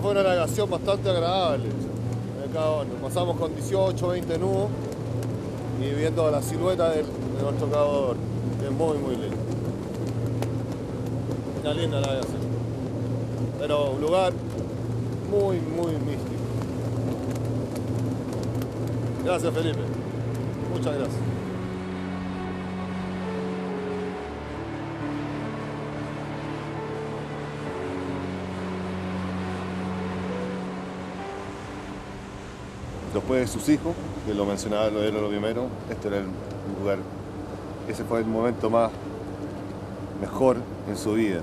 Realmente fue una navegación bastante agradable. Pasamos con 18, 20 nudos y viendo la silueta de nuestro cabo, que es muy, muy lindo. Una linda navegación. Pero un lugar muy, muy místico. Gracias, Felipe. Muchas gracias. Después de sus hijos, que lo mencionaba, lo era lo primero, este era el lugar, ese fue el momento mejor en su vida.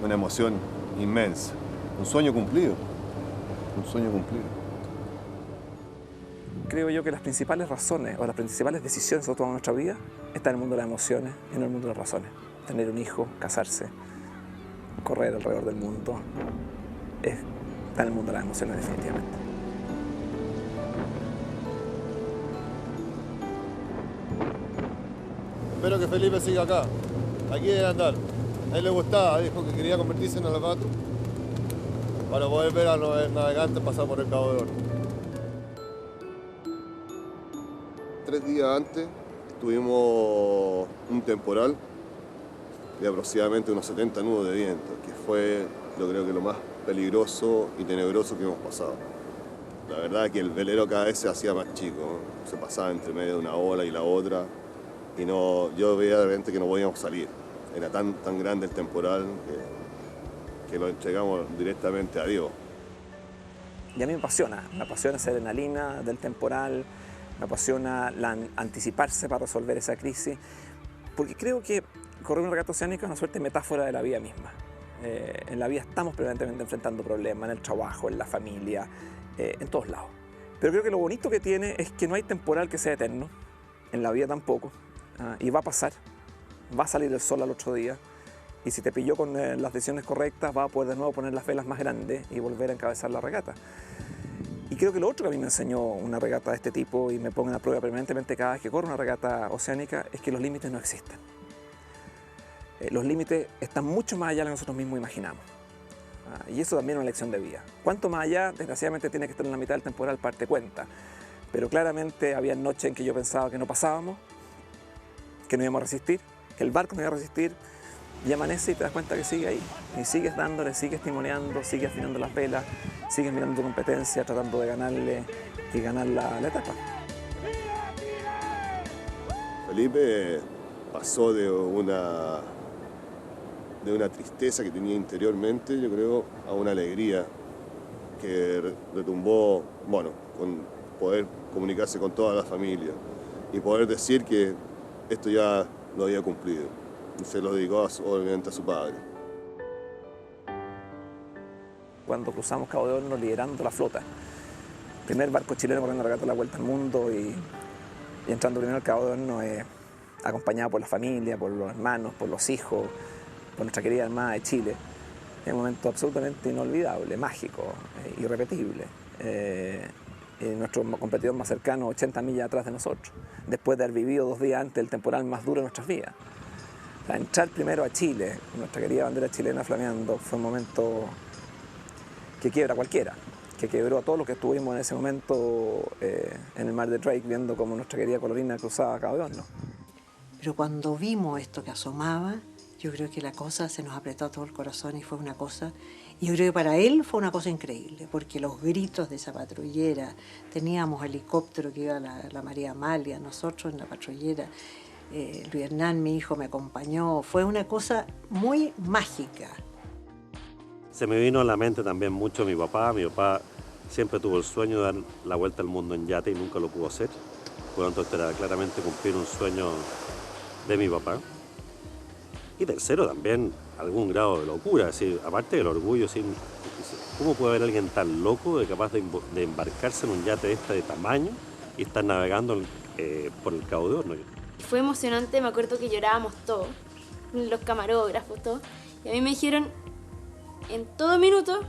Una emoción inmensa, un sueño cumplido, un sueño cumplido. Creo yo que las principales razones o las principales decisiones que tomamos en nuestra vida están en el mundo de las emociones y en el mundo de las razones. Tener un hijo, casarse, correr alrededor del mundo, está en el mundo de las emociones definitivamente. Espero que Felipe siga acá. Aquí debe andar. A él le gustaba, dijo que quería convertirse en navegato para poder ver a los navegantes pasar por el Cabo de Hornos. 3 días antes tuvimos un temporal de aproximadamente unos 70 nudos de viento, que fue, yo creo que lo más peligroso y tenebroso que hemos pasado. La verdad es que el velero cada vez se hacía más chico, ¿no? Se pasaba entre medio de una ola y la otra. Y yo veía de repente que no podíamos salir. Era tan grande el temporal que lo entregamos directamente a Dios. Y a mí me apasiona esa adrenalina del temporal, me apasiona anticiparse para resolver esa crisis, porque creo que correr una regata oceánica es una suerte de metáfora de la vida misma. En la vida estamos permanentemente enfrentando problemas, en el trabajo, en la familia, en todos lados. Pero creo que lo bonito que tiene es que no hay temporal que sea eterno, en la vida tampoco. Y va a pasar, va a salir el sol al otro día y si te pilló con las decisiones correctas vas a poder de nuevo poner las velas más grandes y volver a encabezar la regata. Y creo que lo otro que a mí me enseñó una regata de este tipo y me pone a prueba permanentemente cada vez que corro una regata oceánica es que los límites no existen. Los límites están mucho más allá de lo que nosotros mismos imaginamos. Y eso también es una lección de vida. Cuanto más allá, desgraciadamente tiene que estar en la mitad del temporal para darte cuenta. Pero claramente había noches en que yo pensaba que no pasábamos, que no íbamos a resistir, que el barco no iba a resistir, y amanece y te das cuenta que sigue ahí. Y sigues dándole, sigues timoneando, sigues afinando las velas, sigues mirando tu competencia, tratando de ganarle y ganar la etapa. Felipe pasó de una tristeza que tenía interiormente, yo creo, a una alegría que retumbó, bueno, con poder comunicarse con toda la familia y poder decir que esto ya lo había cumplido. Y se lo dedicó obviamente a su padre. Cuando cruzamos Cabo de Hornos liderando la flota, primer barco chileno corriendo la regata la vuelta al mundo y entrando primero al Cabo de Hornos, acompañado por la familia, por los hermanos, por los hijos, por nuestra querida Armada de Chile. Es un momento absolutamente inolvidable, mágico, irrepetible. Nuestro competidor más cercano, 80 millas atrás de nosotros, después de haber vivido 2 días antes el temporal más duro de nuestras vidas. O sea, entrar primero a Chile, con nuestra querida bandera chilena flameando, fue un momento que quiebra a cualquiera, que quebró a todos los que estuvimos en ese momento en el mar de Drake, viendo cómo nuestra querida Colorina cruzaba Cabo de Hornos. Pero cuando vimos esto que asomaba, yo creo que la cosa se nos apretó todo el corazón y fue una cosa... Y yo creo que para él fue una cosa increíble, porque los gritos de esa patrullera, teníamos helicóptero que iba a la María Amalia, nosotros en la patrullera, Luis Hernán, mi hijo, me acompañó, fue una cosa muy mágica. Se me vino a la mente también mucho mi papá siempre tuvo el sueño de dar la vuelta al mundo en yate y nunca lo pudo hacer. Por lo tanto, esto era claramente cumplir un sueño de mi papá. Y tercero, también algún grado de locura, es decir, aparte del orgullo, ¿cómo puede haber alguien tan loco capaz de embarcarse en un yate de tamaño y estar navegando por el Cabo de Hornos? Fue emocionante, me acuerdo que llorábamos todos, los camarógrafos, todos, y a mí me dijeron, en todo minuto,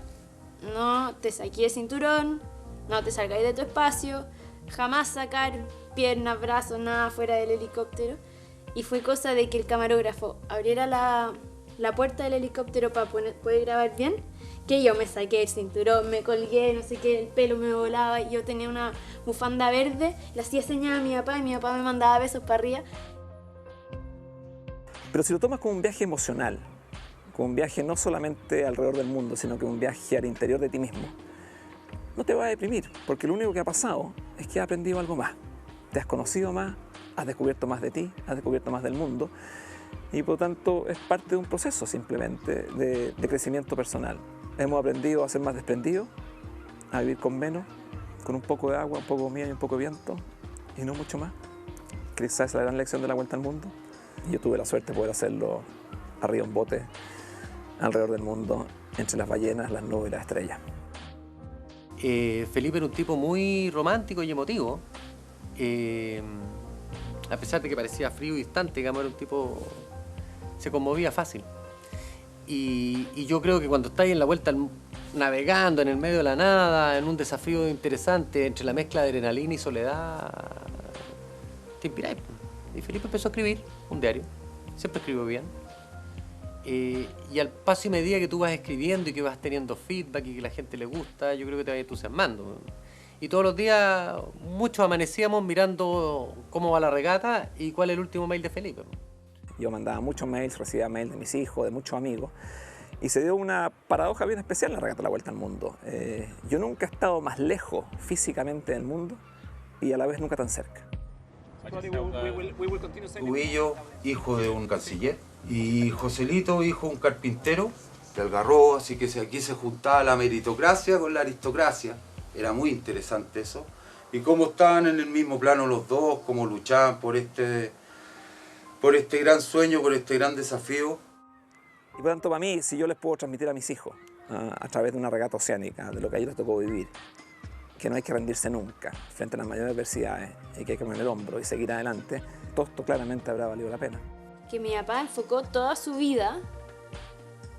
no te saqué el cinturón, no te salgáis de tu espacio, jamás sacar piernas, brazos, nada fuera del helicóptero. Y fue cosa de que el camarógrafo abriera la puerta del helicóptero para poder grabar bien que yo me saqué el cinturón, me colgué, no sé qué, el pelo me volaba, y yo tenía una bufanda verde, le hacía señas a mi papá y mi papá me mandaba besos para arriba. Pero si lo tomas como un viaje emocional, como un viaje no solamente alrededor del mundo, sino que un viaje al interior de ti mismo, no te va a deprimir, porque lo único que ha pasado es que has aprendido algo más. Te has conocido más, has descubierto más de ti, has descubierto más del mundo, y por lo tanto es parte de un proceso simplemente de crecimiento personal. Hemos aprendido a ser más desprendidos, a vivir con menos, con un poco de agua, un poco de comida y un poco de viento, y no mucho más. Quizás esa es la gran lección de la vuelta al mundo. Y yo tuve la suerte de poder hacerlo arriba en bote, alrededor del mundo, entre las ballenas, las nubes y las estrellas. Felipe era un tipo muy romántico y emotivo. A pesar de que parecía frío y distante, digamos, era un tipo... se conmovía fácil. Y yo creo que cuando estáis en la vuelta, navegando en el medio de la nada, en un desafío interesante, entre la mezcla de adrenalina y soledad, te inspiráis. Y Felipe empezó a escribir un diario. Siempre escribió bien. Y al paso y medida que tú vas escribiendo y que vas teniendo feedback y que la gente le gusta, yo creo que te va entusiasmando. Y todos los días, muchos amanecíamos mirando cómo va la regata y cuál es el último mail de Felipe. Yo mandaba muchos mails, recibía mails de mis hijos, de muchos amigos, y se dio una paradoja bien especial en la regata de la Vuelta al Mundo. Yo nunca he estado más lejos físicamente del mundo y a la vez nunca tan cerca. Cubillo, hijo de un canciller, y Joselito, hijo de un carpintero de Algarrobo, así que aquí se juntaba la meritocracia con la aristocracia. Era muy interesante eso. Y cómo estaban en el mismo plano los dos, cómo luchaban por este gran sueño, por este gran desafío. Y por tanto, para mí, si yo les puedo transmitir a mis hijos, a través de una regata oceánica, de lo que a ellos les tocó vivir, que no hay que rendirse nunca frente a las mayores adversidades y que hay que poner el hombro y seguir adelante, todo esto claramente habrá valido la pena. Que mi papá enfocó toda su vida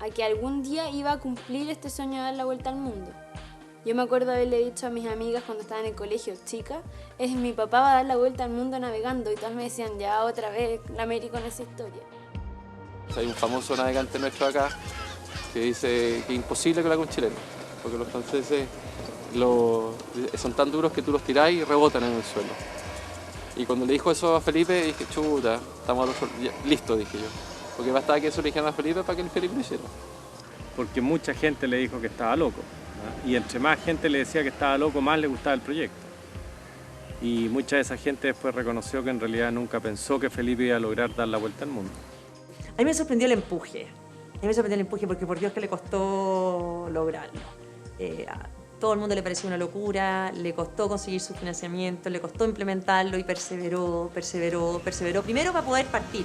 a que algún día iba a cumplir este sueño de dar la vuelta al mundo. Yo me acuerdo haberle dicho a mis amigas cuando estaba en el colegio, chica, mi papá va a dar la vuelta al mundo navegando, y todas me decían, ya otra vez la Mary con esa historia. Hay un famoso navegante nuestro acá que dice que es imposible que lo haga un chileno, porque los franceses son tan duros que tú los tirás y rebotan en el suelo. Y cuando le dijo eso a Felipe, dije, chuta, estamos listos, dije yo. Porque bastaba que eso le dijeran a Felipe para que el Felipe lo hiciera. Porque mucha gente le dijo que estaba loco, ¿no? Y entre más gente le decía que estaba loco, más le gustaba el proyecto. Y mucha de esa gente después reconoció que en realidad nunca pensó que Felipe iba a lograr dar la vuelta al mundo. A mí me sorprendió el empuje. A mí me sorprendió el empuje porque por Dios que le costó lograrlo. A todo el mundo le pareció una locura, le costó conseguir su financiamiento, le costó implementarlo y perseveró. Primero para poder partir.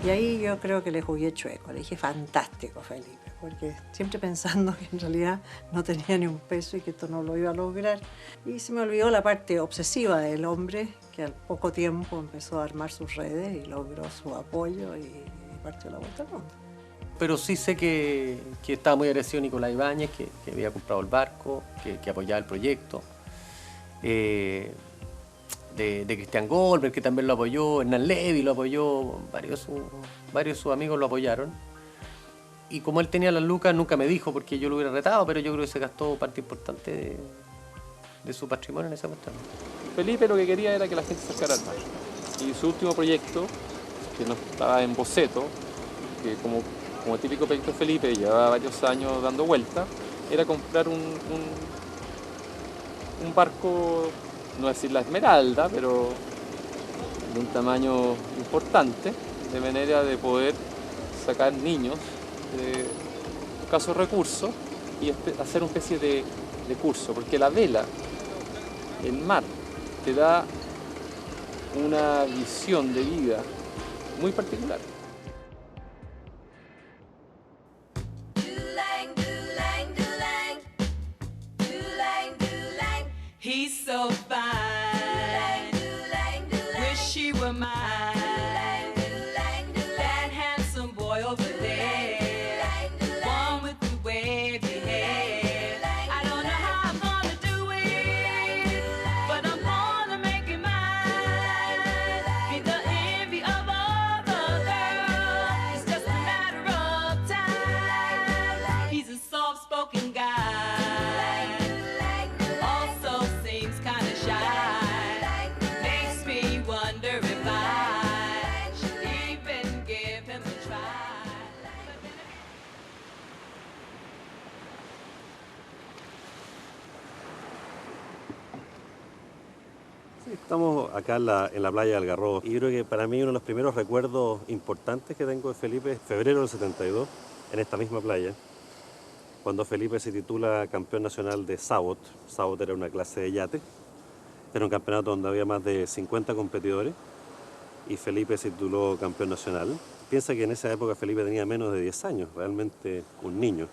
Y ahí yo creo que le jugué chueco, le dije fantástico, Felipe, porque siempre pensando que en realidad no tenía ni un peso y que esto no lo iba a lograr. Y se me olvidó la parte obsesiva del hombre, que al poco tiempo empezó a armar sus redes y logró su apoyo y partió la vuelta al mundo. Pero sí sé que estaba muy agradecido Nicolás Ibáñez, que había comprado el barco, que apoyaba el proyecto. De Cristian Goldberg, que también lo apoyó, Hernán Levy lo apoyó, varios de sus amigos lo apoyaron. Y como él tenía las lucas, nunca me dijo porque yo lo hubiera retado, pero yo creo que se gastó parte importante de su patrimonio en esa cuestión. Felipe lo que quería era que la gente se acercara al mar. Y su último proyecto, que no estaba en boceto, que como típico proyecto de Felipe, llevaba varios años dando vueltas, era comprar un barco, no decir la Esmeralda, pero de un tamaño importante, de manera de poder sacar niños de escasos recursos y hacer una especie de curso, porque la vela, el mar, te da una visión de vida muy particular. He's so fine. Wish she were mine. That handsome boy over there, one with the wavy hair. I don't know how I'm gonna do it, but I'm gonna make it mine. Be the envy of all the girls. It's just a matter of time. Sí, estamos acá en la playa de Algarrobo y yo creo que para mí uno de los primeros recuerdos importantes que tengo de Felipe es febrero del 72, en esta misma playa, cuando Felipe se titula campeón nacional de Sabot. Sabot era una clase de yate, era un campeonato donde había más de 50 competidores y Felipe se tituló campeón nacional. Piensa que en esa época Felipe tenía menos de 10 años, realmente un niño.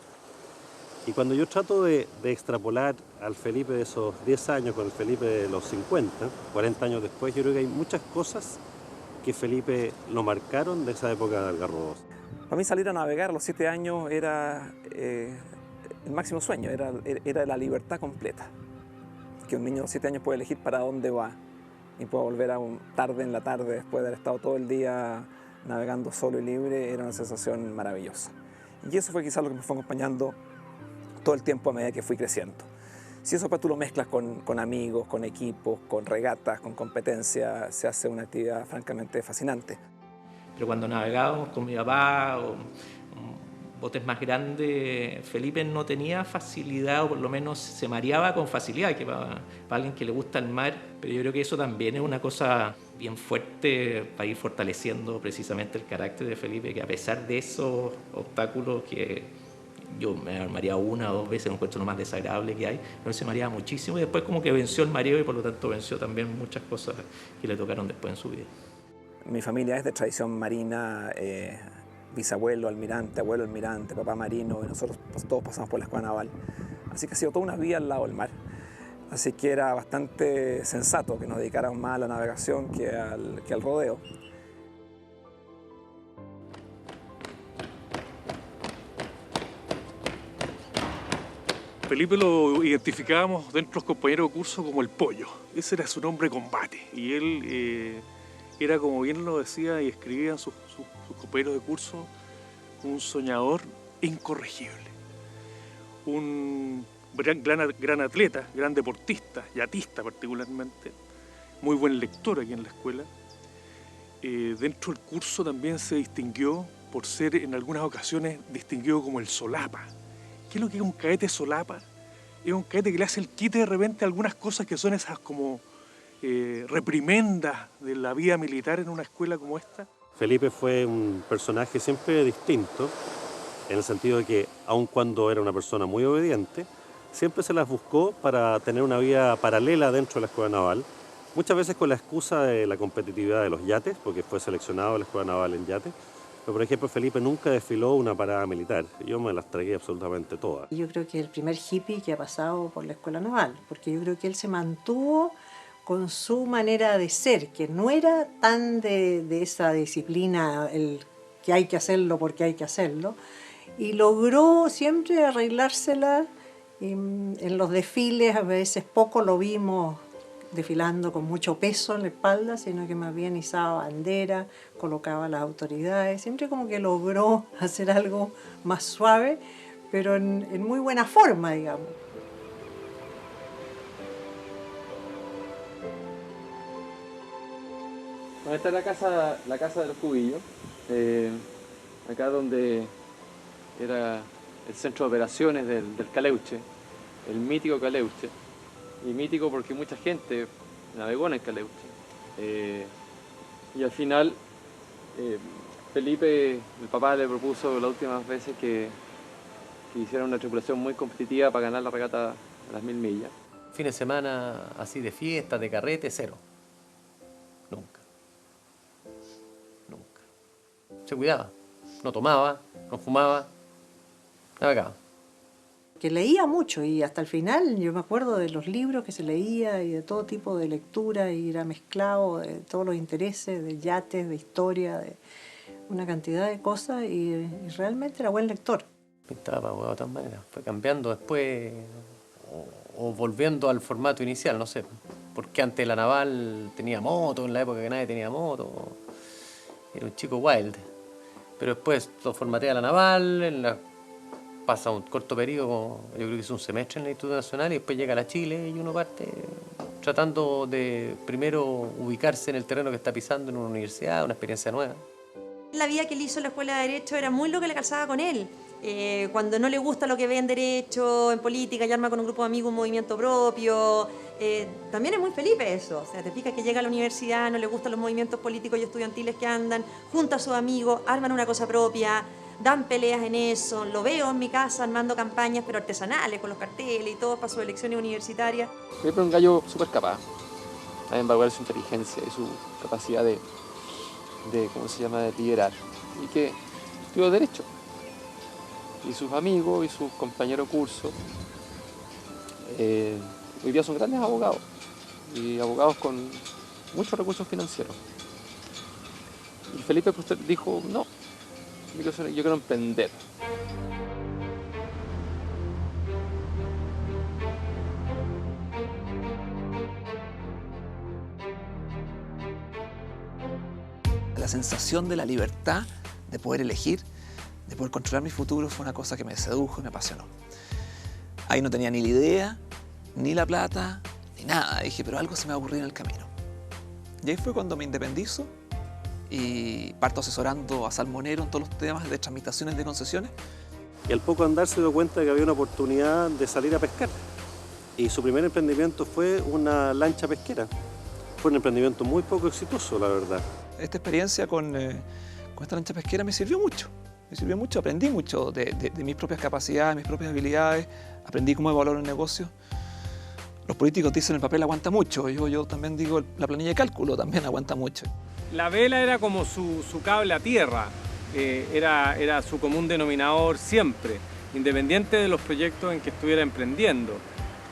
Y cuando yo trato de extrapolar al Felipe de esos 10 años con el Felipe de los 50, 40 años después, yo creo que hay muchas cosas que Felipe lo marcaron de esa época de Algarrobo. Para mí salir a navegar a los 7 años era el máximo sueño, era la libertad completa. Que un niño de los 7 años puede elegir para dónde va y puede volver tarde en la tarde después de haber estado todo el día navegando solo y libre, era una sensación maravillosa. Y eso fue quizás lo que me fue acompañando todo el tiempo a medida que fui creciendo. Si eso tú lo mezclas con amigos, con equipos, con regatas, con competencia, se hace una actividad francamente fascinante. Pero cuando navegábamos con mi papá o botes más grandes, Felipe no tenía facilidad, o por lo menos se mareaba con facilidad, que para alguien que le gusta el mar, pero yo creo que eso también es una cosa bien fuerte para ir fortaleciendo precisamente el carácter de Felipe, que a pesar de esos obstáculos que yo me mareaba una o dos veces, encuentro lo más desagradable que hay, pero él se mareaba muchísimo y después como que venció el mareo y por lo tanto venció también muchas cosas que le tocaron después en su vida. Mi familia es de tradición marina, bisabuelo almirante, abuelo almirante, papá marino, y nosotros todos pasamos por la escuela naval. Así que ha sido toda una vida al lado del mar. Así que era bastante sensato que nos dedicáramos más a la navegación que al rodeo. Felipe lo identificábamos dentro de los compañeros de curso como el Pollo. Ese era su nombre de combate. Y él era, como bien lo decía y escribían sus compañeros de curso, un soñador incorregible. Un gran atleta, gran deportista, yatista particularmente. Muy buen lector aquí en la escuela. Dentro del curso también se distinguió por ser en algunas ocasiones distinguido como el solapa. ¿Qué es lo que es un cadete solapa? Es un cadete que le hace el quite de repente a algunas cosas que son esas como reprimendas de la vida militar en una escuela como esta. Felipe fue un personaje siempre distinto, en el sentido de que, aun cuando era una persona muy obediente, siempre se las buscó para tener una vida paralela dentro de la escuela naval, muchas veces con la excusa de la competitividad de los yates, porque fue seleccionado a la escuela naval en yates. Pero, por ejemplo, Felipe nunca desfiló una parada militar. Yo me las tragué absolutamente todas. Yo creo que es el primer hippie que ha pasado por la escuela naval, porque yo creo que él se mantuvo con su manera de ser, que no era tan de esa disciplina, el que hay que hacerlo porque hay que hacerlo, y logró siempre arreglársela. En los desfiles a veces poco lo vimos desfilando con mucho peso en la espalda, sino que más bien izaba bandera, colocaba a las autoridades, siempre como que logró hacer algo más suave, pero en muy buena forma, digamos. Bueno, esta es la casa de los Cubillos, acá donde era el centro de operaciones del Caleuche, el mítico Caleuche. Y mítico porque mucha gente navegó en el Caleuche. Y al final, Felipe, el papá, le propuso las últimas veces que hiciera una tripulación muy competitiva para ganar la regata a las 1000 millas. Fin de semana así de fiesta, de carrete, cero. Nunca. Nunca. Se cuidaba. No tomaba, no fumaba, navegaba. Que leía mucho y hasta el final yo me acuerdo de los libros que se leía y de todo tipo de lectura y era mezclado de todos los intereses, de yates, de historia, de una cantidad de cosas y realmente era buen lector. Pintaba de todas maneras, fue cambiando después o volviendo al formato inicial, no sé, porque antes la naval tenía moto, en la época que nadie tenía moto, era un chico wild, pero después lo formatea la naval, pasa un corto periodo, yo creo que es un semestre en el Instituto Nacional y después llega a la Chile y uno parte tratando de primero ubicarse en el terreno que está pisando en una universidad, una experiencia nueva. La vida que él hizo en la Escuela de Derecho era muy lo que le calzaba con él. Cuando no le gusta lo que ve en Derecho, en política, y arma con un grupo de amigos un movimiento propio, También es muy Felipe eso. O sea, te fijas que llega a la universidad, no le gustan los movimientos políticos y estudiantiles que andan, junta a sus amigos, arman una cosa propia, dan peleas en eso. Lo veo en mi casa armando campañas, pero artesanales, con los carteles y todo para sus elecciones universitarias. Felipe es un gallo súper capaz, a evaluar su inteligencia y su capacidad de ¿cómo se llama?, de liderar. Y que estudió Derecho. Y sus amigos y sus compañeros de curso hoy día son grandes abogados. Y abogados con muchos recursos financieros. Y Felipe dijo, no, yo quiero emprender. La sensación de la libertad, de poder elegir, de poder controlar mi futuro, fue una cosa que me sedujo y me apasionó. Ahí no tenía ni la idea, ni la plata, ni nada. Dije, pero algo se me va a ocurrir en el camino. Y ahí fue cuando me independizo y parto asesorando a Salmonero en todos los temas de tramitaciones de concesiones. Y al poco andar se dio cuenta de que había una oportunidad de salir a pescar. Y su primer emprendimiento fue una lancha pesquera. Fue un emprendimiento muy poco exitoso, la verdad. Esta experiencia con esta lancha pesquera me sirvió mucho. Aprendí mucho de mis propias capacidades, mis propias habilidades, aprendí cómo evaluar un negocio. Los políticos dicen el papel aguanta mucho, yo también digo la planilla de cálculo también aguanta mucho. La vela era como su cable a tierra, era su común denominador siempre, independiente de los proyectos en que estuviera emprendiendo.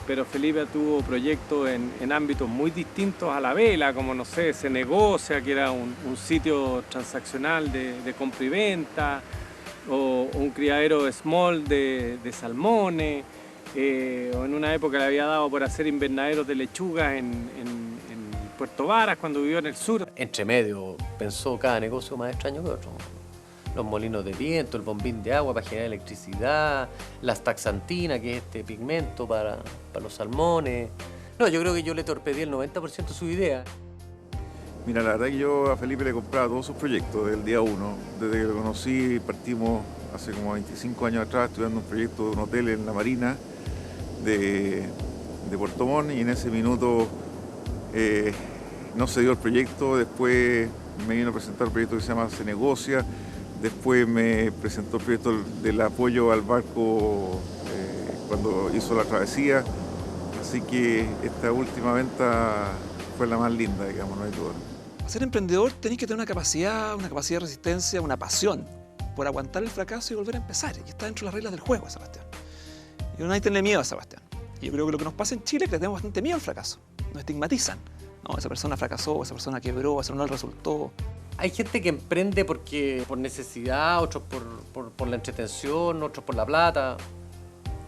Pero Felipe tuvo proyectos en ámbitos muy distintos a la vela, como no sé, Se Negocia, que era un sitio transaccional de compra y venta, o un criadero small de salmones, o en una época le había dado por hacer invernaderos de lechugas en Puerto Varas cuando vivió en el sur. Entre medio pensó cada negocio más extraño que otro. Los molinos de viento, el bombín de agua para generar electricidad, las taxantinas, que es este pigmento para los salmones. No, yo creo que yo le torpedé el 90% de su idea. Mira, la verdad que yo a Felipe le compraba todos sus proyectos desde el día 1. Desde que lo conocí partimos hace como 25 años atrás estudiando un proyecto de un hotel en la Marina de Puerto Montt, y en ese minuto no se dio el proyecto. Después me vino a presentar un proyecto que se llama Se Negocia. Después me presentó el proyecto del apoyo al barco cuando hizo la travesía. Así que esta última venta fue la más linda, digamos, no hay duda. Ser emprendedor tenés que tener una capacidad de resistencia, una pasión por aguantar el fracaso y volver a empezar. Y está dentro de las reglas del juego, Sebastián. Y no hay que tenerle miedo a Sebastián. Y yo creo que lo que nos pasa en Chile es que le tenemos bastante miedo al fracaso. Nos estigmatizan. No, esa persona fracasó, esa persona quebró, esa no le resultó. Hay gente que emprende por necesidad, otros por la entretención, otros por la plata.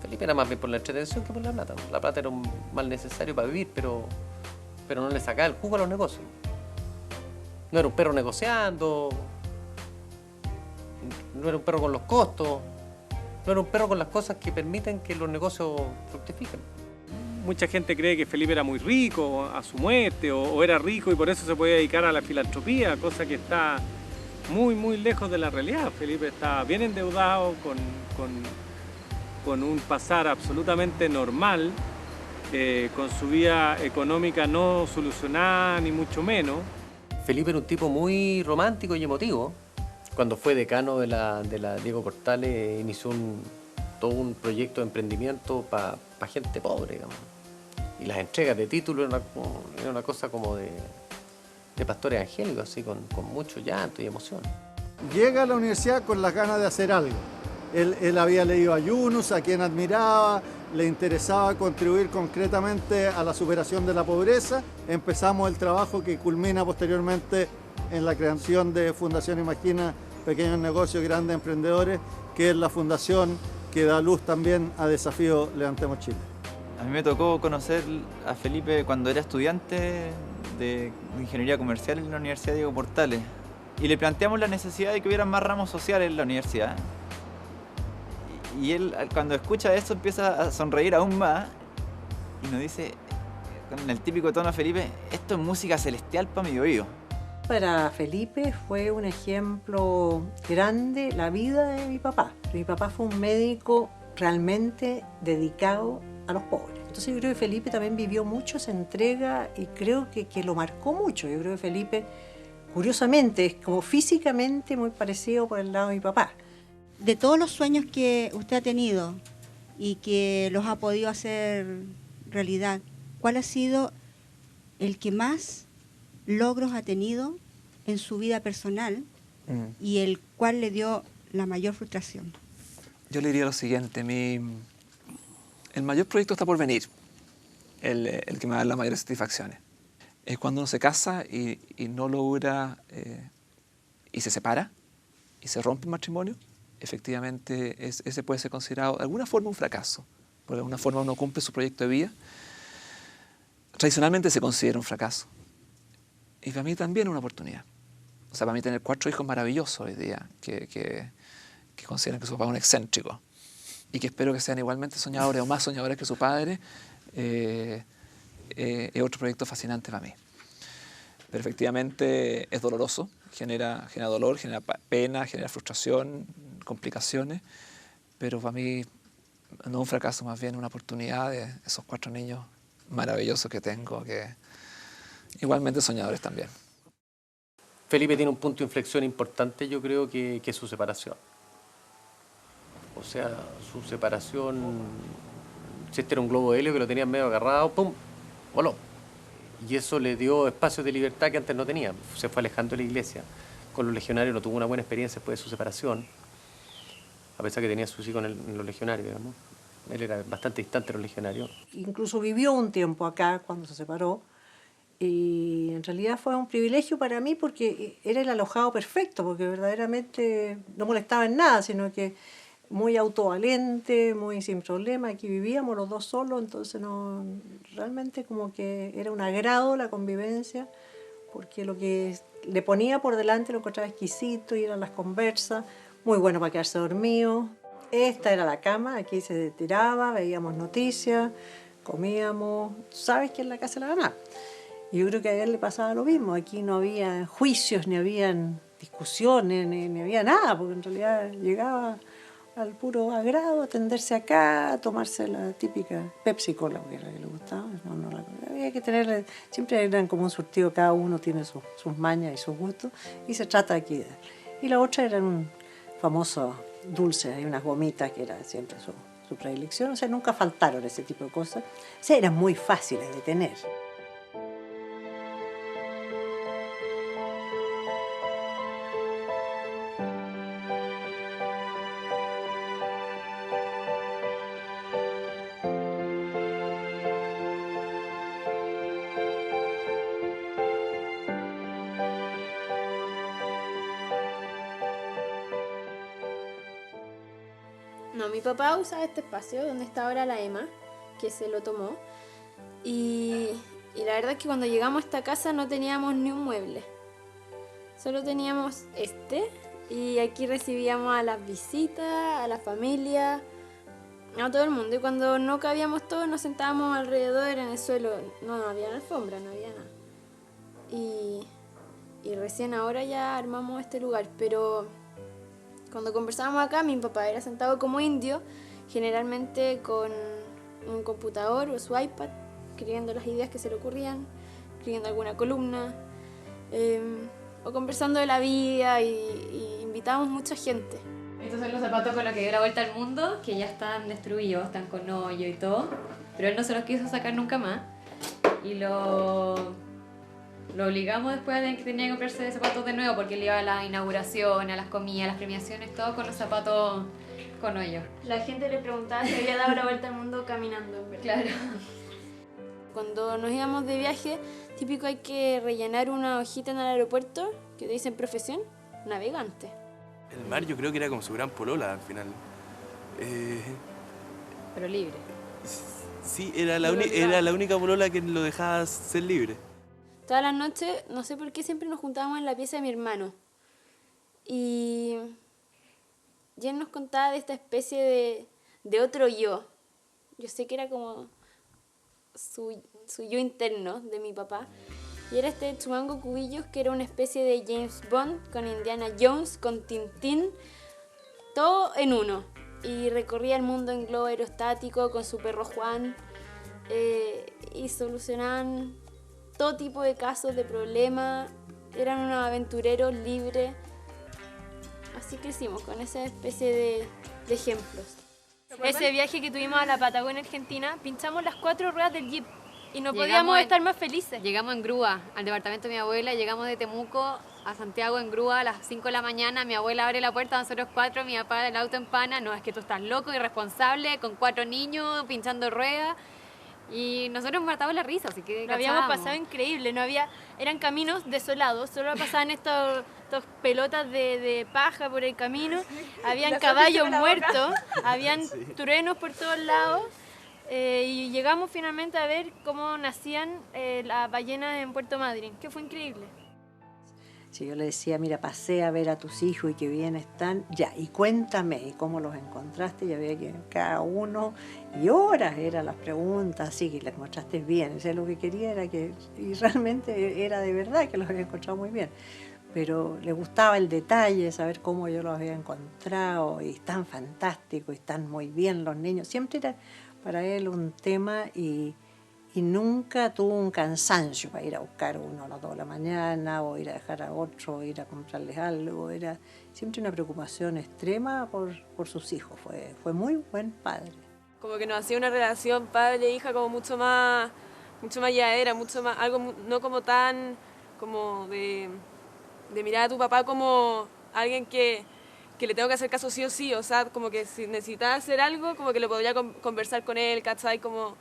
Felipe era más bien por la entretención que por la plata. La plata era un mal necesario para vivir, pero no le sacaba el jugo a los negocios. No era un perro negociando, no era un perro con los costos, no era un perro con las cosas que permiten que los negocios fructifiquen. Mucha gente cree que Felipe era muy rico a su muerte, o era rico y por eso se podía dedicar a la filantropía, cosa que está muy, muy lejos de la realidad. Felipe está bien endeudado, con un pasar absolutamente normal, con su vida económica no solucionada, ni mucho menos. Felipe era un tipo muy romántico y emotivo. Cuando fue decano de la Diego Portales, inició todo un proyecto de emprendimiento para gente pobre, digamos. Y las entregas de títulos era una cosa como de pastores angélicos, así, con mucho llanto y emoción. Llega a la universidad con las ganas de hacer algo. Él había leído a Yunus, a quien admiraba, le interesaba contribuir concretamente a la superación de la pobreza. Empezamos el trabajo que culmina posteriormente en la creación de Fundación Imagina Pequeños Negocios, Grandes Emprendedores, que es la fundación que da luz también a Desafío Levantemos Chile. A mí me tocó conocer a Felipe cuando era estudiante de Ingeniería Comercial en la Universidad Diego Portales, y le planteamos la necesidad de que hubiera más ramos sociales en la universidad. Y él, cuando escucha eso, empieza a sonreír aún más y nos dice, con el típico tono de Felipe, esto es música celestial para mi oído. Para Felipe fue un ejemplo grande la vida de mi papá. Mi papá fue un médico realmente dedicado a los pobres. Entonces yo creo que Felipe también vivió mucho esa entrega y creo que lo marcó mucho. Yo creo que Felipe, curiosamente, es como físicamente muy parecido por el lado de mi papá. De todos los sueños que usted ha tenido y que los ha podido hacer realidad, ¿cuál ha sido el que más logros ha tenido en su vida personal y el cual le dio la mayor frustración? Yo le diría lo siguiente, el mayor proyecto está por venir, el que me da las mayores satisfacciones. Es cuando uno se casa y no logra, y se separa, y se rompe el matrimonio, efectivamente ese puede ser considerado de alguna forma un fracaso. Porque de alguna forma uno cumple su proyecto de vida. Tradicionalmente se considera un fracaso. Y para mí también es una oportunidad. O sea, para mí tener 4 hijos maravillosos hoy día, que consideran que su papá es un excéntrico y que espero que sean igualmente soñadores o más soñadores que su padre, es otro proyecto fascinante para mí. Pero efectivamente es doloroso, genera dolor, genera pena, genera frustración, complicaciones, pero para mí no un fracaso, más bien una oportunidad de esos 4 niños maravillosos que tengo, que igualmente soñadores también. Felipe tiene un punto de inflexión importante, yo creo que es su separación. O sea, su separación, si este era un globo de helio que lo tenían medio agarrado, ¡pum!, voló. Y eso le dio espacios de libertad que antes no tenía. Se fue alejando de la iglesia. Con los legionarios no tuvo una buena experiencia después de su separación, a pesar que tenía sus hijos en los legionarios, digamos. Él era bastante distante de los legionarios. Incluso vivió un tiempo acá cuando se separó. Y en realidad fue un privilegio para mí porque era el alojado perfecto, porque verdaderamente no molestaba en nada, sino que muy autovalente, muy sin problema. Aquí vivíamos los 2 solos, entonces no, realmente como que era un agrado la convivencia, porque lo que le ponía por delante lo encontraba exquisito, ir a las conversas, muy bueno para quedarse dormido. Esta era la cama, aquí se tiraba, veíamos noticias, comíamos. Sabes que en la casa de la mamá. Y yo creo que a él le pasaba lo mismo. Aquí no había juicios, ni habían discusiones, ni había nada, porque en realidad llegaba al puro agrado, a atenderse acá, a tomarse la típica Pepsi Cola, que era la que le gustaba. Había que tener, siempre eran como un surtido, cada uno tiene sus mañas y sus gustos, y se trata aquí de. Y la otra era un famoso dulce, hay unas gomitas que era siempre su predilección, o sea, nunca faltaron ese tipo de cosas. O sea, eran muy fáciles de tener. No, mi papá usaba este espacio donde está ahora la Emma, que se lo tomó. Y la verdad es que cuando llegamos a esta casa no teníamos ni un mueble. Solo teníamos y aquí recibíamos a las visitas, a la familia, a todo el mundo. Y cuando no cabíamos todos nos sentábamos alrededor en el suelo. No había alfombra, no había nada. Y recién ahora ya armamos este lugar, pero cuando conversábamos acá, mi papá era sentado como indio, generalmente con un computador o su iPad, escribiendo las ideas que se le ocurrían, escribiendo alguna columna, o conversando de la vida, y invitábamos mucha gente. Estos son los zapatos con los que dio la vuelta al mundo, que ya están destruidos, están con hoyo y todo, pero él no se los quiso sacar nunca más, y lo obligamos después a que tenía que comprarse zapatos de nuevo, porque él iba a la inauguración, a las comidas, a las premiaciones, todo con los zapatos con hoyo. La gente le preguntaba si había dado la vuelta al mundo caminando, en verdad. Claro. Cuando nos íbamos de viaje, típico hay que rellenar una hojita en el aeropuerto que te dicen profesión, navegante. El mar yo creo que era como su gran polola al final. Pero libre. Sí, era la única polola que lo dejaba ser libre. Todas las noches, no sé por qué, siempre nos juntábamos en la pieza de mi hermano. Y él nos contaba de esta especie de otro yo. Yo sé que era como su yo interno de mi papá. Y era este Chumango Cubillos, que era una especie de James Bond con Indiana Jones, con Tintín, todo en uno. Y recorría el mundo en globo aerostático con su perro Juan. y solucionaban todo tipo de casos, de problemas. Eran unos aventureros libres. Así crecimos con esa especie de ejemplos. Ese viaje que tuvimos a la Patagonia Argentina, pinchamos las 4 ruedas del jeep y no Llegamos podíamos en- estar más felices. Llegamos en grúa al departamento de mi abuela, llegamos de Temuco a Santiago en grúa a las 5 de la mañana, mi abuela abre la puerta, nosotros 4, mi papá el auto empana, no, es que tú estás loco, irresponsable, con 4 niños, pinchando ruedas, y nosotros matamos la risa, así que Lo habíamos cachábamos. pasado increíble, eran caminos desolados, solo pasaban estos pelotas de paja por el camino, habían La caballos Sofi se me la muertos, boca. habían Sí. truenos por todos lados, y llegamos finalmente a ver cómo nacían las ballenas en Puerto Madryn, que fue increíble. Si yo le decía, mira, pasé a ver a tus hijos y que bien están, ya, y cuéntame, ¿y cómo los encontraste? Ya veía que cada uno, y horas eran las preguntas, así que les mostraste bien. O sea, lo que quería era que, y realmente era de verdad que los había encontrado muy bien. Pero le gustaba el detalle, saber cómo yo los había encontrado, y están fantásticos, y están muy bien los niños. Siempre era para él un tema y nunca tuvo un cansancio para ir a buscar uno a las 2 de la mañana o ir a dejar a otro, o ir a comprarles algo. Era siempre una preocupación extrema por sus hijos. Fue muy buen padre. Como que nos hacía una relación padre-hija como mucho más llevadera, mucho más, algo no como tan, como de mirar a tu papá como alguien que le tengo que hacer caso sí o sí, o sea, como que si necesitaba hacer algo, como que lo podría conversar con él, ¿cachai? Como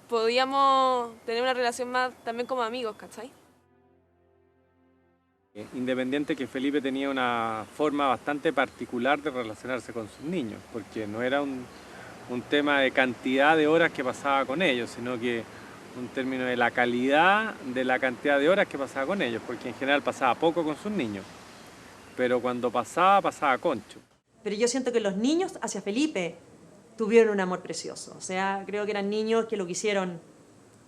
podíamos tener una relación más también como amigos, ¿cachai? Independiente que Felipe tenía una forma bastante particular de relacionarse con sus niños, porque no era un tema de cantidad de horas que pasaba con ellos, sino que un término de la calidad de la cantidad de horas que pasaba con ellos, porque en general pasaba poco con sus niños, pero cuando pasaba concho. Pero yo siento que los niños hacia Felipe tuvieron un amor precioso. O sea, creo que eran niños que lo quisieron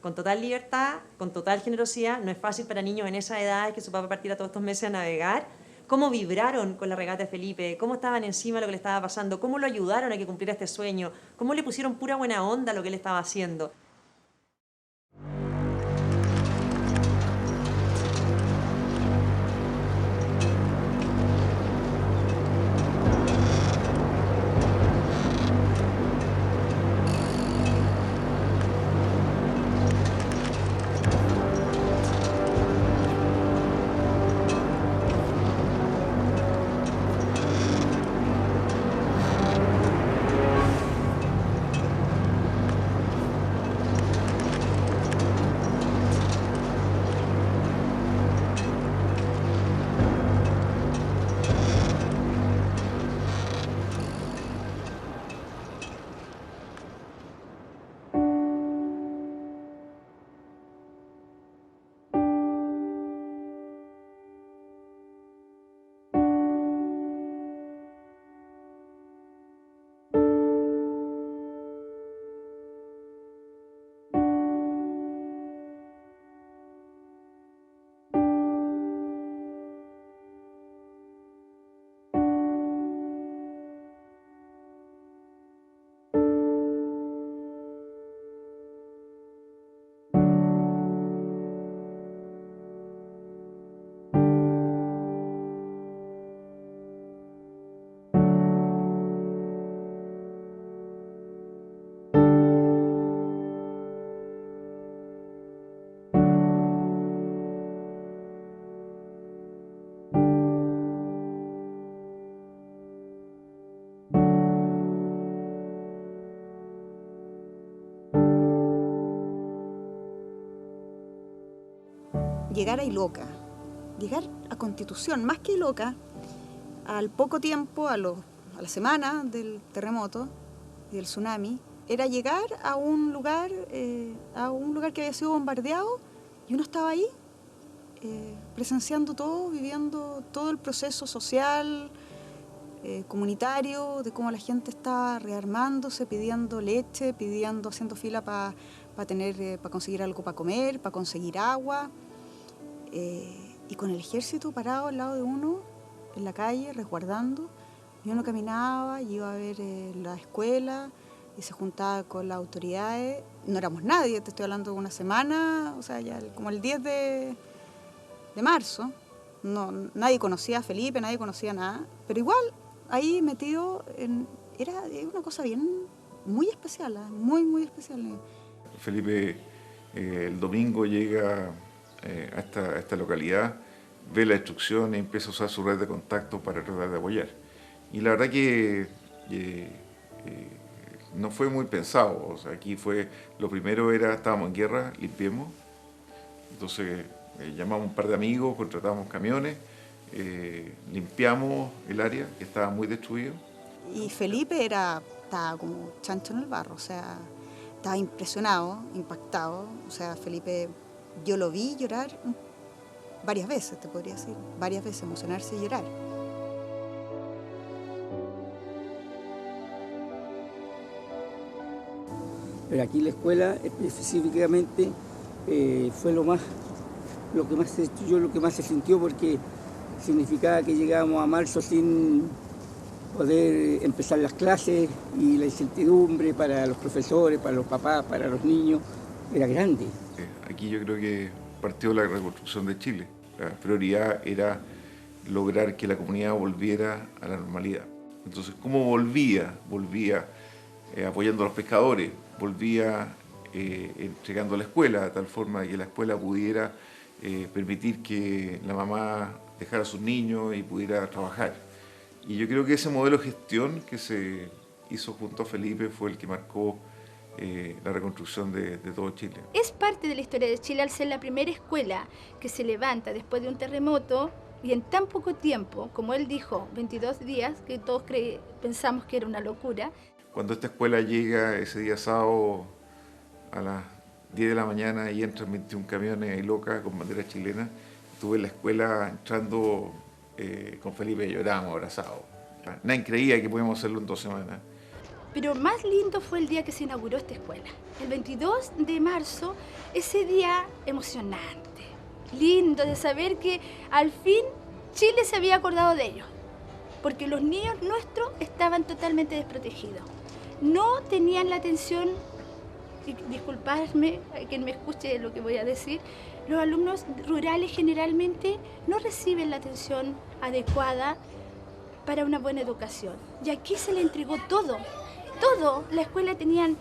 con total libertad, con total generosidad. No es fácil para niños en esa edad que su papá partiera todos estos meses a navegar. Cómo vibraron con la regata de Felipe, cómo estaban encima de lo que le estaba pasando, cómo lo ayudaron a que cumpliera este sueño, cómo le pusieron pura buena onda a lo que él estaba haciendo. Llegar a Iloca, llegar a Constitución, más que Iloca, al poco tiempo, a la semana del terremoto y del tsunami, era llegar a un lugar que había sido bombardeado y uno estaba ahí presenciando todo, viviendo todo el proceso social, comunitario, de cómo la gente está rearmándose, pidiendo leche, haciendo fila para conseguir algo para comer, para conseguir agua. Y con el ejército parado al lado de uno, en la calle, resguardando, y uno caminaba y iba a ver la escuela, y se juntaba con las autoridades. No éramos nadie, te estoy hablando de una semana, o sea, ya como el 10 de marzo. No, nadie conocía a Felipe, nadie conocía nada, pero igual ahí metido era una cosa muy especial, muy especial. Felipe el domingo llega a esta localidad, ve la instrucción y empieza a usar su red de contacto para tratar de apoyar. Y la verdad que no fue muy pensado, o sea, aquí lo primero era, estábamos en guerra, limpiemos, entonces llamamos a un par de amigos, contratamos camiones, limpiamos el área que estaba muy destruido. Y Felipe estaba como chancho en el barro, o sea, estaba impresionado, impactado, o sea, Felipe, yo lo vi llorar varias veces, te podría decir, varias veces, emocionarse y llorar. Pero aquí la escuela específicamente fue lo que más se sintió, porque significaba que llegábamos a marzo sin poder empezar las clases, y la incertidumbre para los profesores, para los papás, para los niños, era grande. Aquí yo creo que partió la reconstrucción de Chile. La prioridad era lograr que la comunidad volviera a la normalidad. Entonces, ¿cómo volvía? Volvía apoyando a los pescadores, volvía entregando a la escuela, de tal forma que la escuela pudiera permitir que la mamá dejara a sus niños y pudiera trabajar. Y yo creo que ese modelo de gestión que se hizo junto a Felipe fue el que marcó la reconstrucción de todo Chile. Es parte de la historia de Chile al ser la primera escuela que se levanta después de un terremoto, y en tan poco tiempo, como él dijo, 22 días, que todos pensamos que era una locura. Cuando esta escuela llega ese día sábado a las 10 de la mañana y entran 21 camiones ahí locas con bandera chilena, estuve en la escuela entrando con Felipe, llorábamos abrazados. Nadie creía que podíamos hacerlo en 2 semanas. Pero más lindo fue el día que se inauguró esta escuela. El 22 de marzo, ese día emocionante, lindo de saber que al fin Chile se había acordado de ellos, porque los niños nuestros estaban totalmente desprotegidos. No tenían la atención, y disculpadme a quien me escuche lo que voy a decir, los alumnos rurales generalmente no reciben la atención adecuada para una buena educación. Y aquí se le entregó todo. La escuela estaban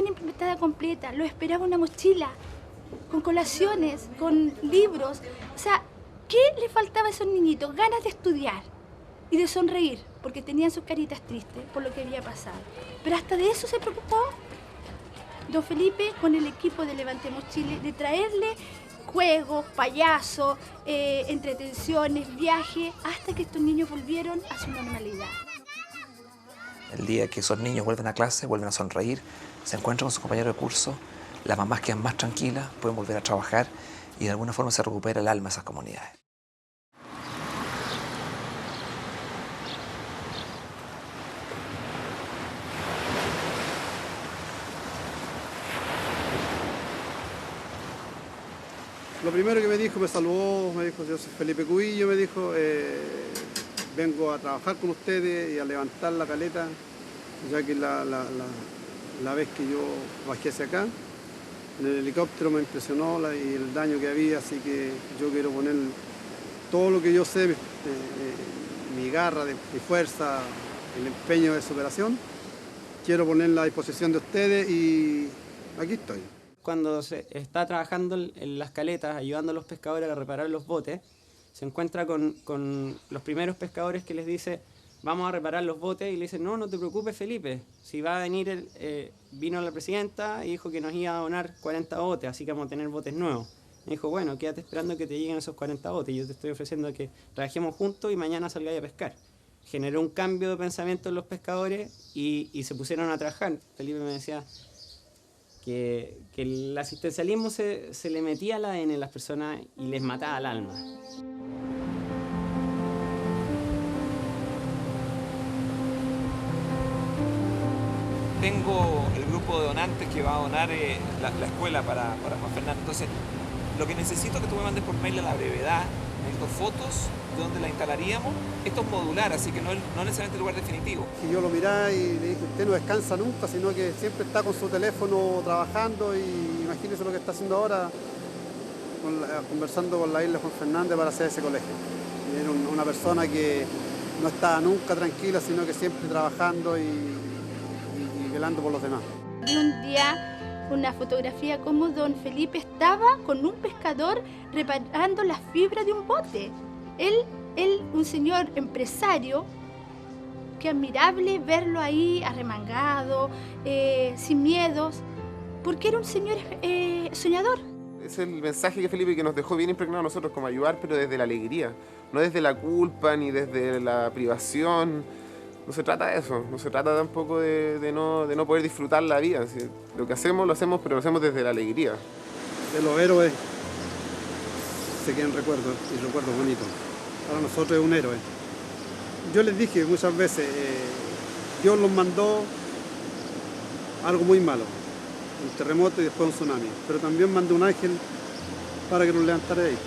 implementada completa, lo esperaba una mochila, con colaciones, con libros. O sea, ¿qué le faltaba a esos niñitos? Ganas de estudiar y de sonreír, porque tenían sus caritas tristes por lo que había pasado. Pero hasta de eso se preocupó don Felipe con el equipo de Levantemos Chile, de traerle juegos, payasos, entretenciones, viajes, hasta que estos niños volvieron a su normalidad. El día que esos niños vuelven a clase, vuelven a sonreír, se encuentran con sus compañeros de curso, las mamás quedan más tranquilas, pueden volver a trabajar y de alguna forma se recupera el alma de esas comunidades. Lo primero que me dijo, me saludó, me dijo, yo soy Felipe Cubillo, me dijo, vengo a trabajar con ustedes y a levantar la caleta, ya que la vez que yo bajé hacia acá, en el helicóptero me impresionó y el daño que había, así que yo quiero poner todo lo que yo sé, mi garra, mi fuerza, el empeño de superación, quiero ponerla a disposición de ustedes y aquí estoy. Cuando se está trabajando en las caletas, ayudando a los pescadores a reparar los botes, se encuentra con los primeros pescadores que les dice, vamos a reparar los botes, y le dicen, no te preocupes, Felipe, si va a venir, vino la presidenta y dijo que nos iba a donar 40 botes, así que vamos a tener botes nuevos. Me dijo, bueno, quédate esperando que te lleguen esos 40 botes, yo te estoy ofreciendo que trabajemos juntos y mañana salgáis a pescar. Generó un cambio de pensamiento en los pescadores y se pusieron a trabajar. Felipe me decía que el asistencialismo se le metía al ADN a las personas y les mataba al alma. Tengo el grupo de donantes que va a donar la escuela para Juan Fernando. Entonces, lo que necesito es que tú me mandes por mail a la brevedad necesito fotos de dónde la instalaríamos. Esto es modular, así que no es necesariamente el lugar definitivo. Y yo lo miraba y le dije, usted no descansa nunca, sino que siempre está con su teléfono trabajando, y imagínese lo que está haciendo ahora, conversando con la isla Juan Fernández para hacer ese colegio. Y era una persona que no estaba nunca tranquila, sino que siempre trabajando y velando por los demás. Vi un día una fotografía como don Felipe estaba con un pescador reparando las fibras de un bote. Él, un señor empresario, qué admirable verlo ahí arremangado, sin miedos, porque era un señor soñador. Es el mensaje que Felipe que nos dejó bien impregnado a nosotros, como ayudar, pero desde la alegría, no desde la culpa ni desde la privación. No se trata de eso, no se trata tampoco de no poder disfrutar la vida. ¿Sí? Lo hacemos, pero lo hacemos desde la alegría. De los héroes se quedan recuerdos, y recuerdos bonitos. Para nosotros es un héroe. Yo les dije muchas veces, Dios los mandó algo muy malo, un terremoto y después un tsunami, pero también mandó un ángel para que nos levantara de ahí.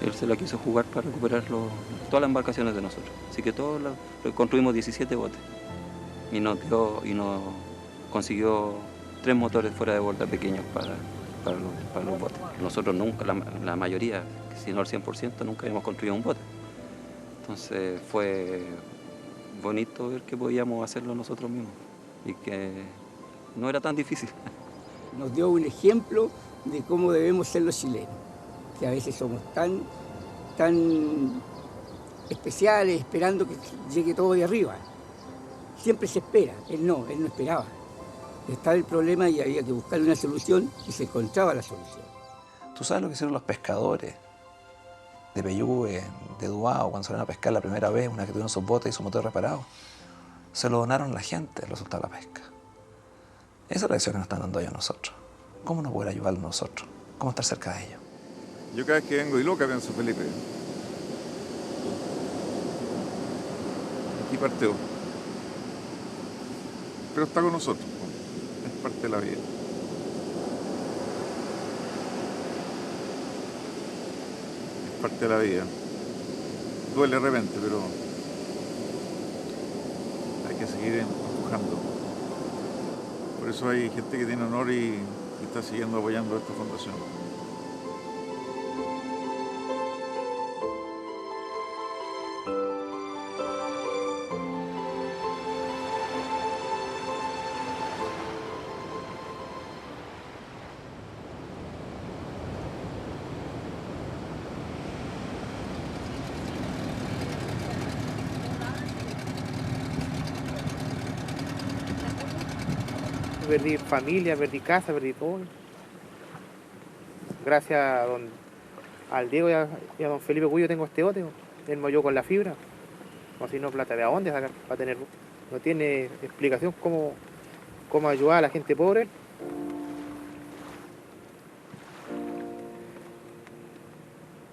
Él se la quiso jugar para recuperar todas las embarcaciones de nosotros. Así que construimos 17 botes. Y nos consiguió 3 motores fuera de borda pequeños para los botes. Nosotros nunca, la mayoría, si no el 100%, nunca habíamos construido un bote. Entonces fue bonito ver que podíamos hacerlo nosotros mismos y que no era tan difícil. Nos dio un ejemplo de cómo debemos ser los chilenos, que a veces somos tan especiales, esperando que llegue todo de arriba. Siempre se espera, él no esperaba. Estaba el problema y había que buscar una solución y se encontraba la solución. ¿Tú sabes lo que hicieron los pescadores de Peyúgue, de Duao, cuando salieron a pescar la primera vez, una que tuvieron sus botes y su motor reparado? Se lo donaron a la gente, el resultado de la pesca. Esa es la lección que nos están dando ellos a nosotros. ¿Cómo nos poder ayudar nosotros? ¿Cómo estar cerca de ellos? Yo cada vez que vengo y loca pienso, Felipe. Aquí partió. Pero está con nosotros. Es parte de la vida. Es parte de la vida. Duele de repente, pero hay que seguir empujando. Por eso hay gente que tiene honor y está siguiendo apoyando esta fundación. Perdí familia, perdí casa, perdí todo. Gracias al Diego y a don Felipe Cuyo tengo este bote. Él me ayudó con la fibra. O si no, plata de dónde sacar para tener. No tiene explicación cómo ayudar a la gente pobre.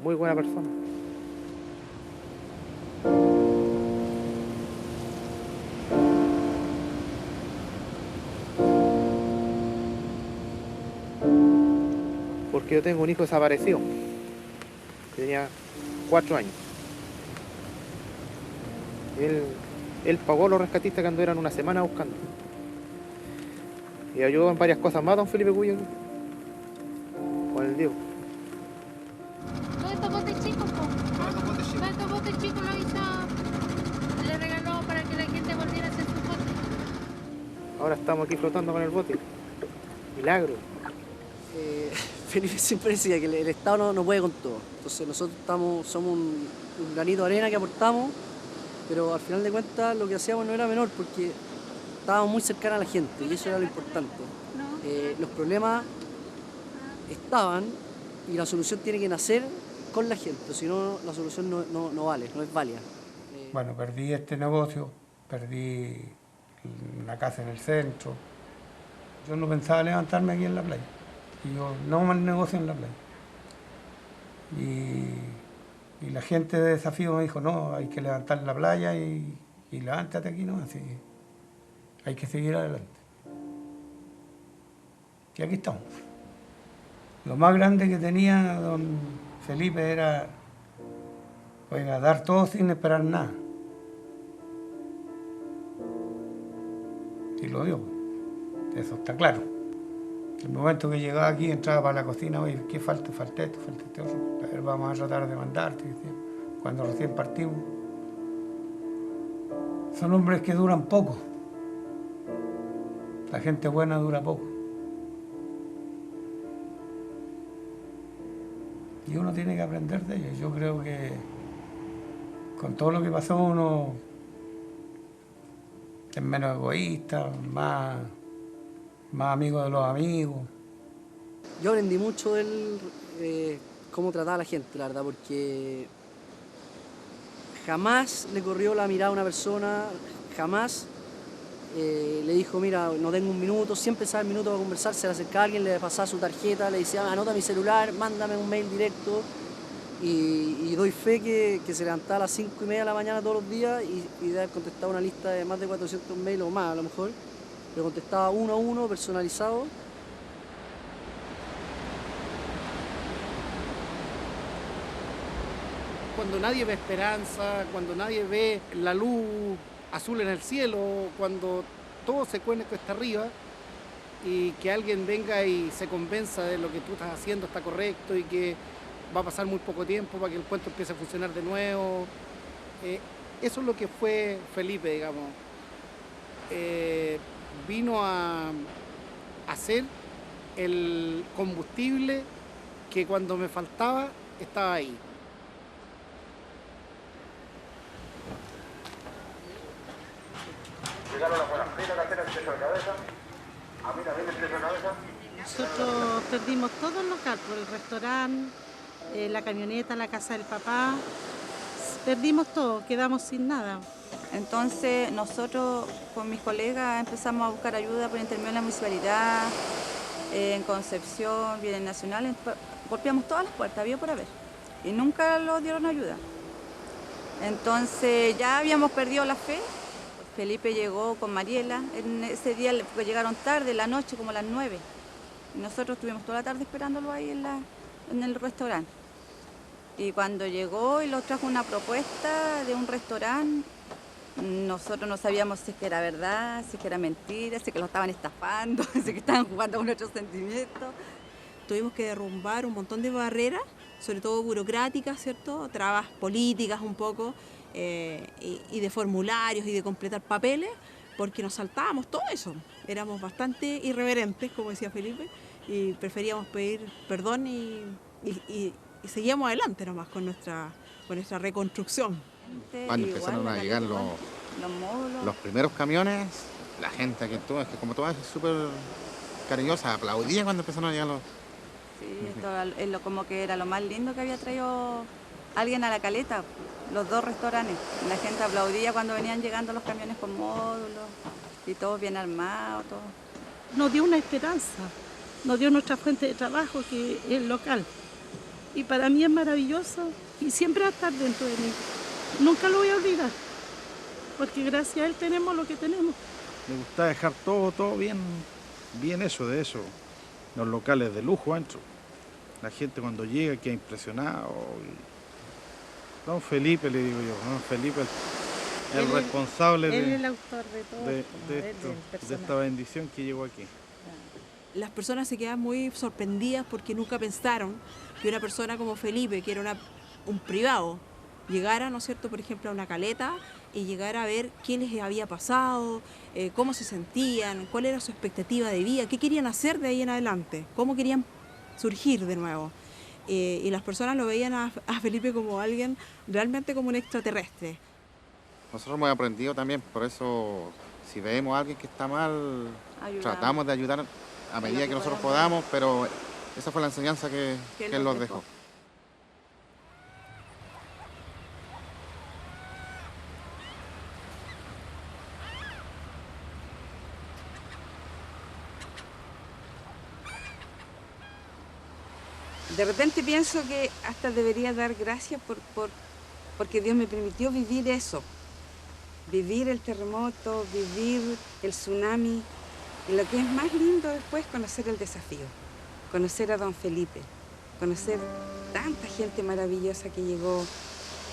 Muy buena persona. Porque yo tengo un hijo desaparecido, que tenía 4 años. Él pagó a los rescatistas cuando eran una semana buscando. Y ayudó en varias cosas más don Felipe Cuyo con el Diego. Todos estos botes chicos, todos estos botes chicos lo hizo, le regaló para que la gente volviera a hacer sus botes. Ahora estamos aquí flotando con el bote. Milagro. Felipe siempre decía que el Estado no puede con todo. Entonces nosotros somos un granito de arena que aportamos, pero al final de cuentas lo que hacíamos no era menor porque estábamos muy cercanos a la gente y eso era lo importante. Los problemas estaban y la solución tiene que nacer con la gente, si no la solución no vale, no es válida. Bueno, perdí este negocio, perdí una casa en el centro. Yo no pensaba levantarme aquí en la playa. Y yo no más negocio en la playa. Y la gente de Desafío me dijo, no, hay que levantar la playa y levántate aquí, ¿no? Así, hay que seguir adelante. Y aquí estamos. Lo más grande que tenía don Felipe era, oiga, dar todo sin esperar nada. Y lo dio. Eso está claro. El momento que llegaba aquí, entraba para la cocina, oye, ¿qué falta? Falta esto, falta este otro. A ver, vamos a tratar de mandarte. Cuando recién partimos. Son hombres que duran poco. La gente buena dura poco. Y uno tiene que aprender de ellos. Yo creo que con todo lo que pasó uno es menos egoísta, más amigo de los amigos. Yo aprendí mucho de él, cómo trataba a la gente, la verdad, porque jamás le corrió la mirada a una persona, jamás le dijo, mira, no tengo un minuto, siempre sabe el minuto para conversar, se le acercaba a alguien, le pasaba su tarjeta, le decía, anota mi celular, mándame un mail directo. Y doy fe que se levantaba a las 5:30 de la mañana todos los días y de haber contestado una lista de más de 400 mails o más a lo mejor. Le contestaba uno a uno, personalizado. Cuando nadie ve esperanza, cuando nadie ve la luz azul en el cielo, cuando todo se cuene cuesta arriba y que alguien venga y se convenza de lo que tú estás haciendo está correcto y que va a pasar muy poco tiempo para que el cuento empiece a funcionar de nuevo. Eso es lo que fue Felipe, digamos. Vino a ser el combustible que cuando me faltaba estaba ahí. Llegaron las buenas. Mira la cena, el peso de cabeza. A mí también el peso de cabeza. Nosotros perdimos todo el local, por el restaurante, la camioneta, la casa del papá. Perdimos todo, quedamos sin nada. Entonces nosotros con mis colegas empezamos a buscar ayuda por intermedio de la municipalidad, en Concepción, Bienes Nacionales. Golpeamos todas las puertas, había por haber. Y nunca nos dieron ayuda. Entonces ya habíamos perdido la fe. Felipe llegó con Mariela. En ese día porque llegaron tarde, en la noche, como a las 9. Y nosotros estuvimos toda la tarde esperándolo ahí en el restaurante. Y cuando llegó y nos trajo una propuesta de un restaurante, nosotros no sabíamos si es que era verdad, si es que era mentira, si es que lo estaban estafando, si es que estaban jugando con nuestros sentimientos. Tuvimos que derrumbar un montón de barreras, sobre todo burocráticas, ¿cierto? Trabas políticas un poco, y de formularios y de completar papeles, porque nos saltábamos todo eso. Éramos bastante irreverentes, como decía Felipe, y preferíamos pedir perdón y seguíamos adelante nomás con nuestra reconstrucción. Cuando empezaron a llegar los primeros camiones, la gente aquí estuvo, es que como todas es súper cariñosa, aplaudía cuando empezaron a llegar los... Sí, esto es como que era lo más lindo que había traído alguien a La Caleta, los dos restaurantes. La gente aplaudía cuando venían llegando los camiones con módulos y todos bien armados. Todo. Nos dio una esperanza, nos dio nuestra fuente de trabajo, que es el local. Y para mí es maravilloso y siempre va a estar dentro de mí. Nunca lo voy a olvidar, porque gracias a él tenemos lo que tenemos. Me gusta dejar todo bien eso, los locales de lujo adentro. La gente cuando llega queda impresionado. Don Felipe, le digo yo, don Felipe es el responsable él es el autor de todo de esta bendición que llegó aquí. Las personas se quedan muy sorprendidas porque nunca pensaron que una persona como Felipe, que era un privado, llegara, ¿no es cierto?, por ejemplo, a una caleta y llegara a ver qué les había pasado, cómo se sentían, cuál era su expectativa de vida, qué querían hacer de ahí en adelante, cómo querían surgir de nuevo. Y las personas lo veían a Felipe como alguien, realmente como un extraterrestre. Nosotros hemos aprendido también, por eso si vemos a alguien que está mal, tratamos de ayudar a medida que nosotros podamos, pero esa fue la enseñanza que él nos dejó. De repente pienso que hasta debería dar gracias porque Dios me permitió vivir eso. Vivir el terremoto, vivir el tsunami, Y lo que es más lindo después es conocer el desafío, conocer a don Felipe, conocer tanta gente maravillosa que llegó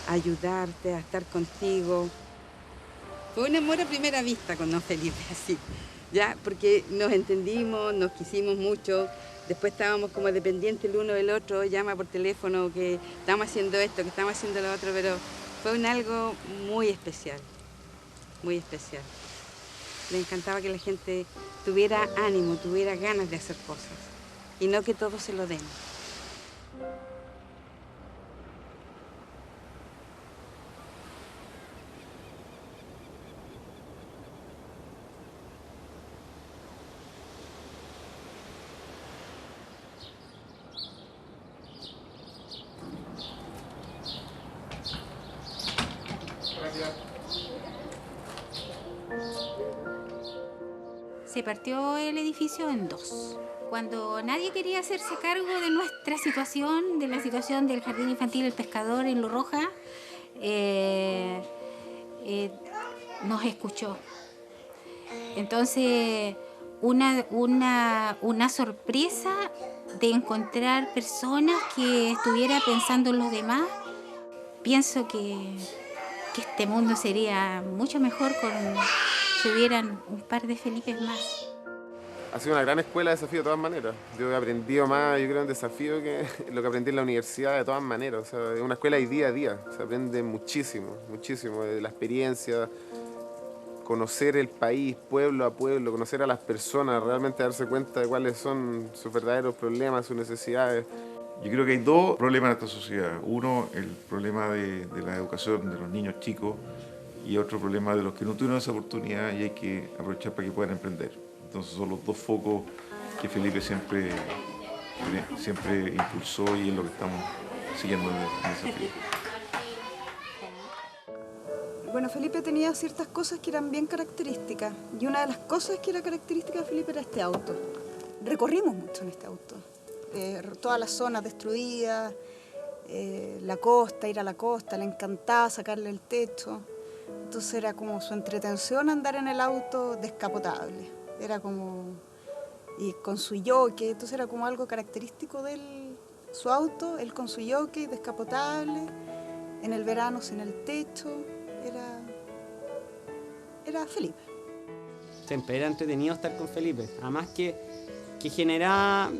a ayudarte, a estar contigo. Fue un amor a primera vista con don Felipe, así, ya, porque nos entendimos, nos quisimos mucho. Después estábamos como dependientes el uno del otro, llama por teléfono que estamos haciendo esto, que estamos haciendo lo otro, pero fue algo muy especial, muy especial. Le encantaba que la gente tuviera ánimo, tuviera ganas de hacer cosas y no que todo se lo den. Se partió el edificio en dos. Cuando nadie quería hacerse cargo de nuestra situación, de la situación del Jardín Infantil El Pescador en Lo Roja, nos escuchó. Entonces, una sorpresa de encontrar personas que estuvieran pensando en los demás. Pienso que este mundo sería mucho mejor si hubieran un par de Felipes más. Ha sido una gran escuela de desafío de todas maneras. Yo he aprendido más, yo creo, en desafío que lo que aprendí en la universidad de todas maneras. O sea, es una escuela de día a día. Se aprende muchísimo, muchísimo de la experiencia, conocer el país, pueblo a pueblo, conocer a las personas, realmente darse cuenta de cuáles son sus verdaderos problemas, sus necesidades. Yo creo que hay dos problemas en esta sociedad. Uno, el problema de la educación de los niños chicos, y otro problema de los que no tuvieron esa oportunidad y hay que aprovechar para que puedan emprender. Entonces son los dos focos que Felipe siempre impulsó y es lo que estamos siguiendo en el desafío. Bueno, Felipe tenía ciertas cosas que eran bien características y una de las cosas que era característica de Felipe era este auto. Recorrimos mucho en este auto, todas las zonas destruidas, la costa, ir a la costa, le encantaba sacarle el techo. Entonces era como su entretención andar en el auto descapotable. Era como, y con su jockey, entonces era como algo característico de él, su auto, él con su jockey descapotable, en el verano sin el techo, era Felipe. Siempre era entretenido estar con Felipe, además que genera,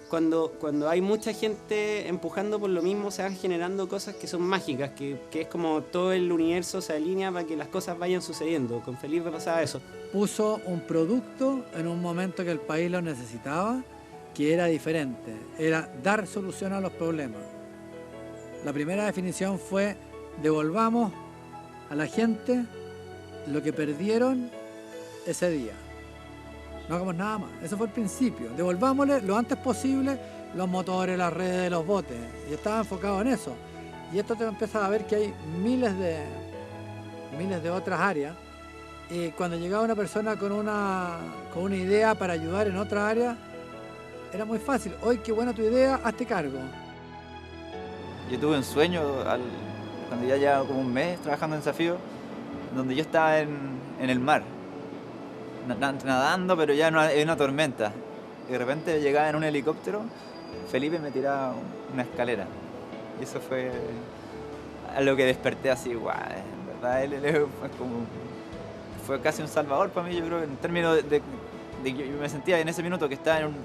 cuando hay mucha gente empujando por lo mismo, se van generando cosas que son mágicas, que es como todo el universo se alinea para que las cosas vayan sucediendo. Con Felipe pasaba eso. Puso un producto en un momento que el país lo necesitaba, que era diferente, era dar solución a los problemas. La primera definición fue: devolvamos a la gente lo que perdieron ese día. No hagamos nada más. Eso fue el principio. Devolvámosle lo antes posible los motores, las redes, los botes. Y estaba enfocado en eso. Y esto te empiezas a ver que hay miles de otras áreas. Y cuando llegaba una persona con una idea para ayudar en otra área, era muy fácil. Hoy, qué buena tu idea, hazte cargo. Yo tuve un sueño cuando ya llevaba como un mes trabajando en desafío, donde yo estaba en el mar. Nadando, pero ya en una tormenta. Y de repente llegaba en un helicóptero, Felipe me tiraba una escalera. Y eso fue a lo que desperté así, guau, en verdad él fue casi un salvador para mí, yo creo, en términos de que yo me sentía en ese minuto que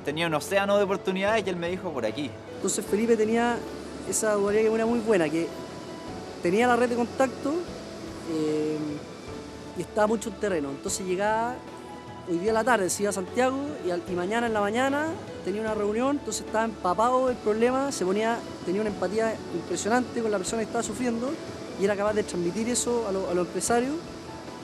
tenía un océano de oportunidades y él me dijo por aquí. Entonces Felipe tenía esa dualidad que era muy buena, que tenía la red de contacto y estaba mucho en terreno. Entonces llegaba, hoy día a la tarde se iba a Santiago y mañana en la mañana tenía una reunión, entonces estaba empapado del problema, tenía una empatía impresionante con la persona que estaba sufriendo y era capaz de transmitir eso a los empresarios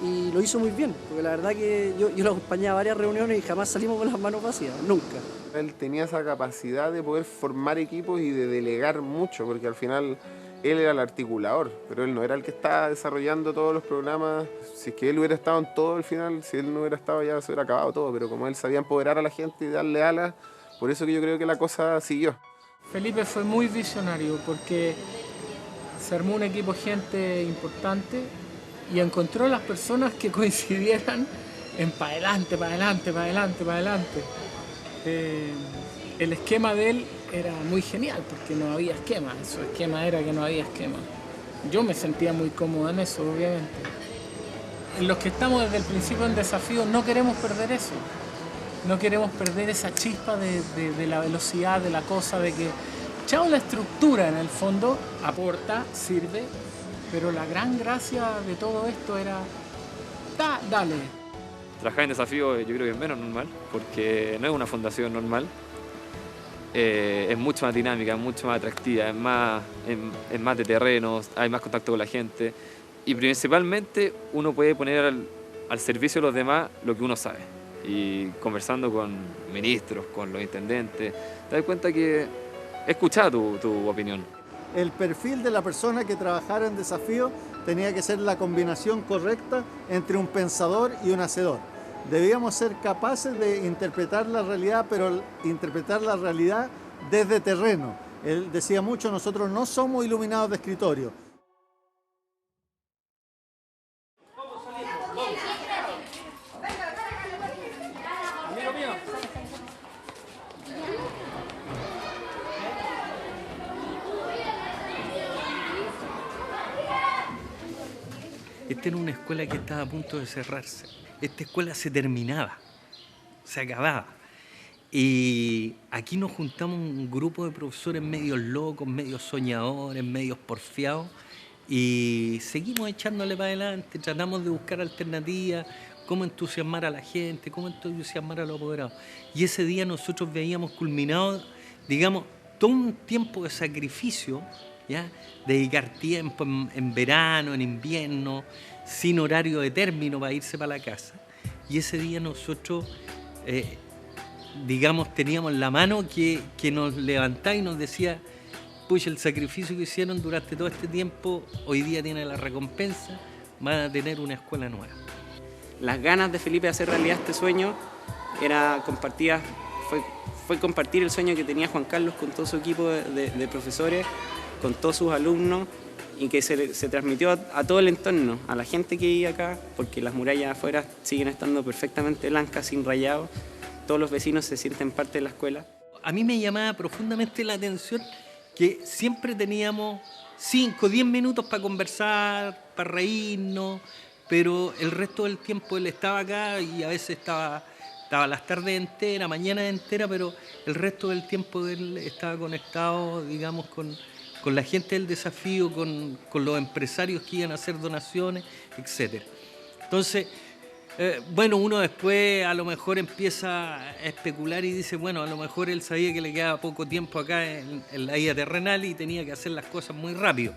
y lo hizo muy bien, porque la verdad que yo lo acompañé a varias reuniones y jamás salimos con las manos vacías, nunca. Él tenía esa capacidad de poder formar equipos y de delegar mucho, porque al final él era el articulador, pero él no era el que estaba desarrollando todos los programas. Si es que él hubiera estado en todo al final, si él no hubiera estado ya se hubiera acabado todo, pero como él sabía empoderar a la gente y darle alas, por eso que yo creo que la cosa siguió. Felipe fue muy visionario porque se armó un equipo de gente importante y encontró las personas que coincidieran en para adelante, para adelante, para adelante, para adelante. El esquema de él era muy genial porque no había esquema, su esquema era que no había esquema. Yo me sentía muy cómodo en eso, obviamente. Los que estamos desde el principio en Desafío no queremos perder eso. No queremos perder esa chispa de la velocidad, de la cosa, de que, chao, la estructura en el fondo aporta, sirve, pero la gran gracia de todo esto era, dale. Trabajar en Desafío yo creo que es menos normal, porque no es una fundación normal. Es mucho más dinámica, es mucho más atractiva, es más de terrenos, hay más contacto con la gente y principalmente uno puede poner al servicio de los demás lo que uno sabe. Y conversando con ministros, con los intendentes, te das cuenta que escucha tu opinión. El perfil de la persona que trabajara en Desafío tenía que ser la combinación correcta entre un pensador y un hacedor. Debíamos ser capaces de interpretar la realidad, pero interpretar la realidad desde terreno. Él decía mucho, nosotros no somos iluminados de escritorio. Esta era una escuela que estaba a punto de cerrarse. Esta escuela se terminaba, se acababa. Y aquí nos juntamos un grupo de profesores medios locos, medios soñadores, medios porfiados, y seguimos echándole para adelante, tratamos de buscar alternativas, cómo entusiasmar a la gente, cómo entusiasmar a los apoderados. Y ese día nosotros veíamos culminado, digamos, todo un tiempo de sacrificio, ¿ya? Dedicar tiempo en verano, en invierno, sin horario de término para irse para la casa. Y ese día nosotros, digamos, teníamos la mano que nos levantaba y nos decía, pucha, el sacrificio que hicieron durante todo este tiempo, hoy día tiene la recompensa, van a tener una escuela nueva. Las ganas de Felipe de hacer realidad este sueño era compartida, fue compartir el sueño que tenía Juan Carlos con todo su equipo de profesores, con todos sus alumnos, y que se transmitió a todo el entorno, a la gente que vive acá, porque las murallas afuera siguen estando perfectamente blancas, sin rayados. Todos los vecinos se sienten parte de la escuela. A mí me llamaba profundamente la atención que siempre teníamos 5 o 10 minutos para conversar, para reírnos, pero el resto del tiempo él estaba acá y a veces estaba las tardes enteras, mañanas enteras, pero el resto del tiempo él estaba conectado, digamos, con la gente del Desafío, con los empresarios que iban a hacer donaciones, etc. Entonces, bueno, uno después a lo mejor empieza a especular y dice, bueno, a lo mejor él sabía que le quedaba poco tiempo acá en la vida terrenal y tenía que hacer las cosas muy rápido.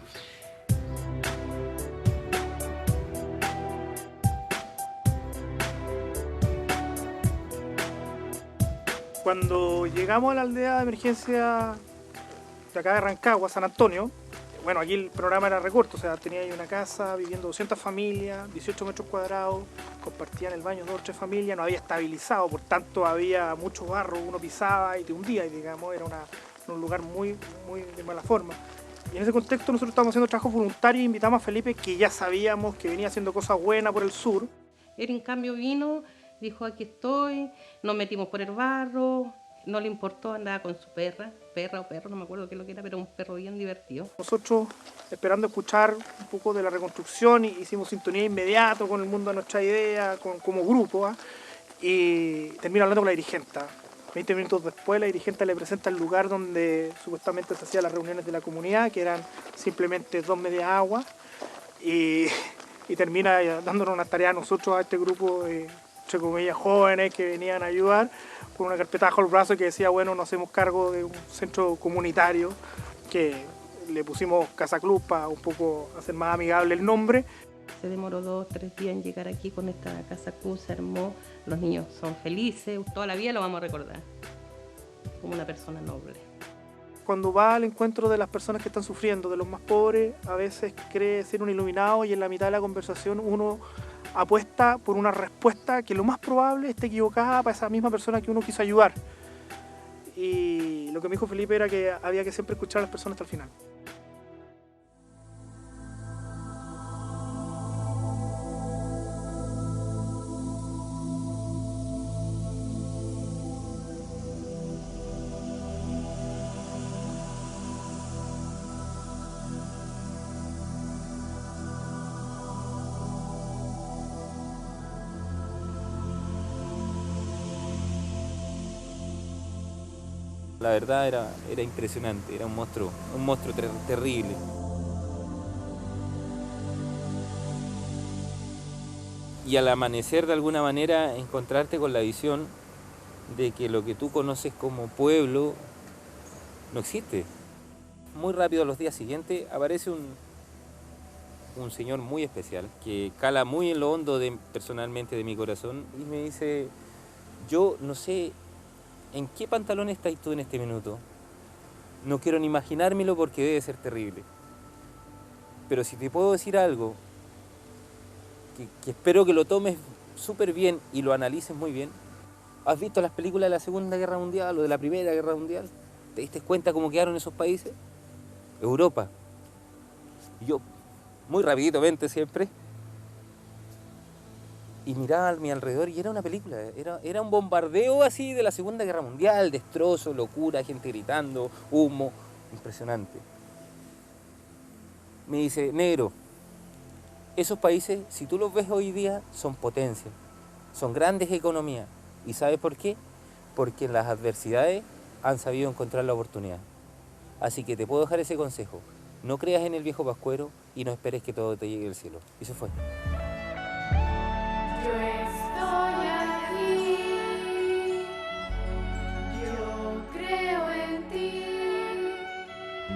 Cuando llegamos a la aldea de emergencia de acá de Rancagua, San Antonio, bueno, aquí el programa era recorto, o sea, tenía ahí una casa viviendo 200 familias, 18 metros cuadrados, compartían el baño 2 o 3 familias, no había estabilizado, por tanto había mucho barro, uno pisaba y te hundía, y digamos, era un lugar muy de mala forma. Y en ese contexto nosotros estábamos haciendo trabajo voluntario y invitamos a Felipe, que ya sabíamos que venía haciendo cosas buenas por el sur. Él en cambio vino, dijo, aquí estoy, nos metimos por el barro, no le importó, andaba con su perra o perro, no me acuerdo qué es lo que era, pero un perro bien divertido. Nosotros, esperando escuchar un poco de la reconstrucción, hicimos sintonía inmediato con el mundo de nuestra idea, como grupo, y termino hablando con la dirigenta. 20 minutos después, la dirigenta le presenta el lugar donde supuestamente se hacían las reuniones de la comunidad, que eran simplemente 2 medias aguas, y termina dándonos una tarea a nosotros, a este grupo de, entre comillas, jóvenes que venían a ayudar, con una carpeta bajo el brazo que decía, bueno, nos hacemos cargo de un centro comunitario, que le pusimos Casa Club para un poco hacer más amigable el nombre. Se demoró 2 o 3 días en llegar aquí con esta Casa Club, se armó, los niños son felices, toda la vida lo vamos a recordar como una persona noble. Cuando va al encuentro de las personas que están sufriendo, de los más pobres, a veces cree ser un iluminado y en la mitad de la conversación uno apuesta por una respuesta que lo más probable esté equivocada para esa misma persona que uno quiso ayudar. Y lo que me dijo Felipe era que había que siempre escuchar a las personas hasta el final. La verdad era impresionante, era un monstruo terrible. Y al amanecer, de alguna manera, encontrarte con la visión de que lo que tú conoces como pueblo no existe. Muy rápido, a los días siguientes, aparece un señor muy especial que cala muy en lo hondo personalmente de mi corazón y me dice: yo no sé en qué pantalón estás tú en este minuto. No quiero ni imaginármelo porque debe ser terrible. Pero si te puedo decir algo, que espero que lo tomes súper bien y lo analices muy bien. ¿Has visto las películas de la Segunda Guerra Mundial o de la Primera Guerra Mundial? ¿Te diste cuenta cómo quedaron esos países? Europa. Y yo, muy rapiditamente siempre, y miraba a mi alrededor y era una película, era un bombardeo así de la Segunda Guerra Mundial, destrozo, locura, gente gritando, humo, impresionante. Me dice: negro, esos países, si tú los ves hoy día, son potencias, son grandes economías. ¿Y sabes por qué? Porque en las adversidades han sabido encontrar la oportunidad. Así que te puedo dejar ese consejo: no creas en el viejo pascuero y no esperes que todo te llegue del cielo. Y se fue. Yo estoy aquí, yo creo en ti,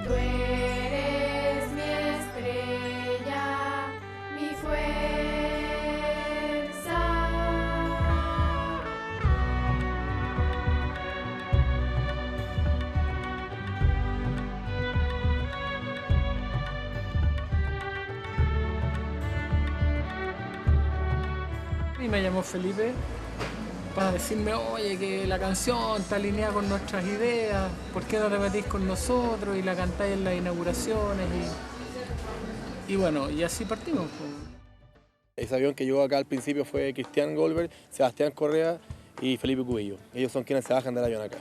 tú eres mi estrella, mi fuerza. Y me llamó Felipe para decirme: oye, que la canción está alineada con nuestras ideas, ¿por qué no te metís con nosotros y la cantáis en las inauguraciones? Y bueno, y así partimos. Ese avión que llegó acá al principio fue Cristian Goldberg, Sebastián Correa y Felipe Cubillo. Ellos son quienes se bajan del avión acá.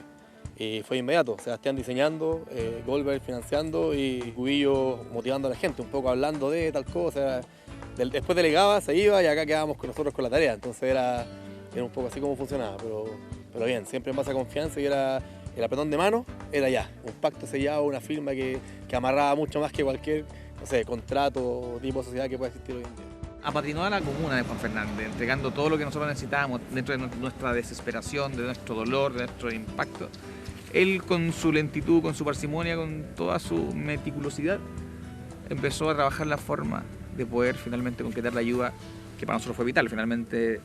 Y fue inmediato, Sebastián diseñando, Goldberg financiando y Cubillo motivando a la gente, un poco hablando de tal cosa. Después delegaba, se iba y acá quedábamos con nosotros con la tarea. Entonces era un poco así como funcionaba, pero bien, siempre en base a confianza y era el apretón de mano, era ya. Un pacto sellado, una firma que amarraba mucho más que cualquier, no sé, contrato o tipo de sociedad que pueda existir hoy en día. Apadrinó a la comuna de Juan Fernández, entregando todo lo que nosotros necesitábamos dentro de nuestra desesperación, de nuestro dolor, de nuestro impacto. Él, con su lentitud, con su parsimonia, con toda su meticulosidad, empezó a trabajar la forma de poder finalmente concretar la ayuda que para nosotros fue vital. Finalmente,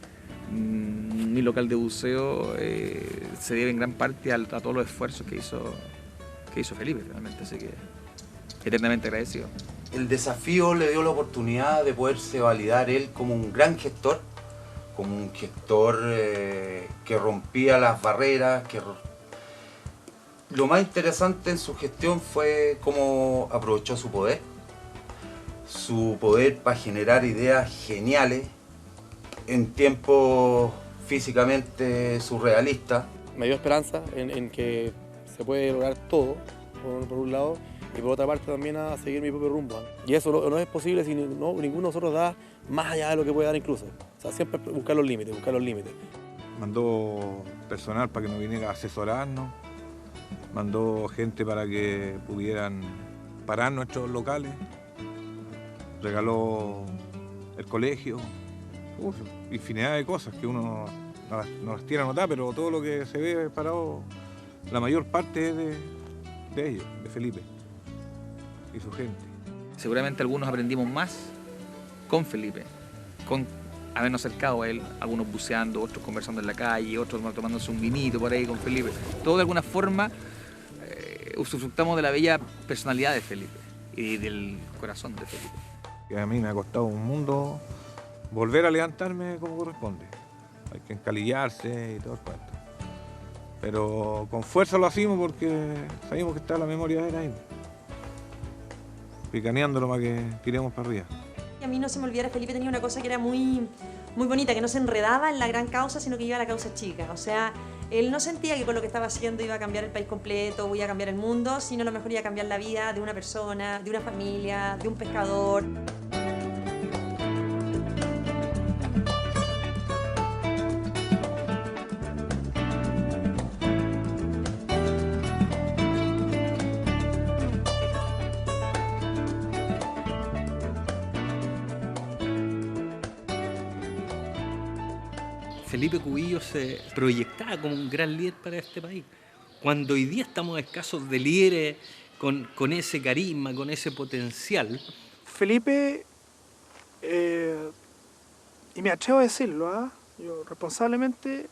mi local de buceo se debe en gran parte a todos los esfuerzos que hizo Felipe, finalmente, así que eternamente agradecido. El desafío le dio la oportunidad de poderse validar él como un gran gestor, como un gestor que rompía las barreras. Lo más interesante en su gestión fue cómo aprovechó su poder para generar ideas geniales en tiempos físicamente surrealistas. Me dio esperanza en que se puede lograr todo, por un lado, y por otra parte también a seguir mi propio rumbo. Y eso no es posible si ninguno de nosotros da más allá de lo que puede dar incluso. O sea, siempre buscar los límites. Mandó personal para que nos viniera a asesorarnos, mandó gente para que pudieran parar nuestros locales, regaló el colegio, infinidad de cosas que uno no las tiene anotadas, pero todo lo que se ve parado, la mayor parte es de ellos, de Felipe y su gente. Seguramente algunos aprendimos más con Felipe, con habernos acercado a él, algunos buceando, otros conversando en la calle, otros tomándose un vinito por ahí con Felipe. Todo de alguna forma usufructamos de la bella personalidad de Felipe y del corazón de Felipe. Que a mí me ha costado un mundo volver a levantarme como corresponde. Hay que encalillarse y todo el cuento. Pero con fuerza lo hacemos porque sabemos que está la memoria de él ahí, picaneándolo para que tiremos para arriba. A mí no se me olvidara, Felipe tenía una cosa que era muy bonita, que no se enredaba en la gran causa, sino que iba a la causa chica. O sea, él no sentía que con lo que estaba haciendo iba a cambiar el país completo, o iba a cambiar el mundo, sino a lo mejor iba a cambiar la vida de una persona, de una familia, de un pescador. Felipe Cubillos se proyectaba como un gran líder para este país. Cuando hoy día estamos escasos de líderes con ese carisma, con ese potencial. Felipe, y me atrevo a decirlo, yo responsablemente,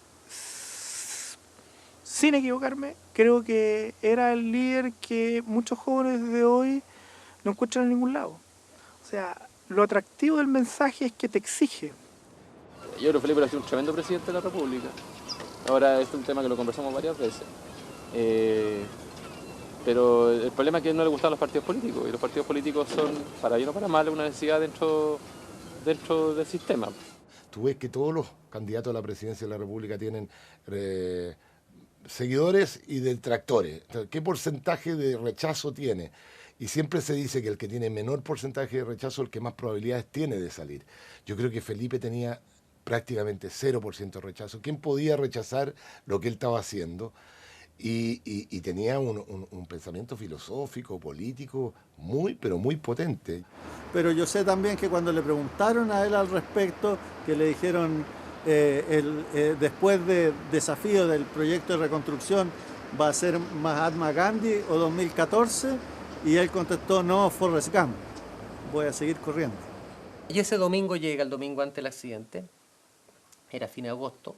sin equivocarme, creo que era el líder que muchos jóvenes de hoy no encuentran en ningún lado. O sea, lo atractivo del mensaje es que te exige. Yo creo que Felipe ha sido un tremendo presidente de la República. Ahora es un tema que lo conversamos varias veces. Pero el problema es que no le gustan los partidos políticos, y los partidos políticos son, para bien o para mal, una necesidad dentro del sistema. Tú ves que todos los candidatos a la presidencia de la República tienen seguidores y detractores. ¿Qué porcentaje de rechazo tiene? Y siempre se dice que el que tiene menor porcentaje de rechazo es el que más probabilidades tiene de salir. Yo creo que Felipe tenía prácticamente 0% de rechazo. ¿Quién podía rechazar lo que él estaba haciendo? Y tenía un pensamiento filosófico, político, pero muy potente. Pero yo sé también que cuando le preguntaron a él al respecto, que le dijeron, después de desafío del proyecto de reconstrucción, ¿va a ser Mahatma Gandhi o 2014? Y él contestó, no, Forrest Gump, voy a seguir corriendo. Y ese domingo llega, el domingo antes del accidente, era fin de agosto,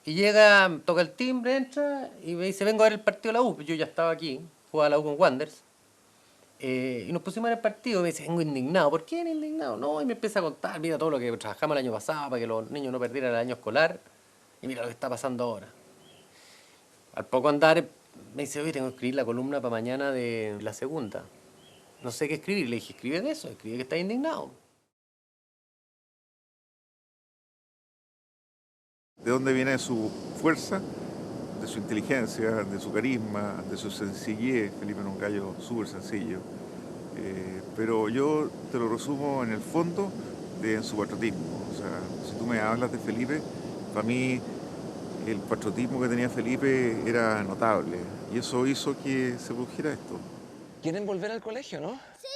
y llega, toca el timbre, entra y me dice, vengo a ver el partido de la U. Yo ya estaba aquí, jugaba la U con Wanderers, y nos pusimos en el partido. Y me dice, vengo indignado. ¿Por qué indignado? No, y me empieza a contar, mira todo lo que trabajamos el año pasado para que los niños no perdieran el año escolar, y mira lo que está pasando ahora. Al poco andar, me dice, oye, tengo que escribir la columna para mañana de la segunda. No sé qué escribir. Le dije, escribe de eso, escribe que estás indignado. ¿De dónde viene su fuerza? De su inteligencia, de su carisma, de su sencillez. Felipe era un gallo súper sencillo. Pero yo te lo resumo en el fondo en su patriotismo. O sea, si tú me hablas de Felipe, para mí el patriotismo que tenía Felipe era notable. Y eso hizo que se produjera esto. ¿Quieren volver al colegio, no? ¡Sí!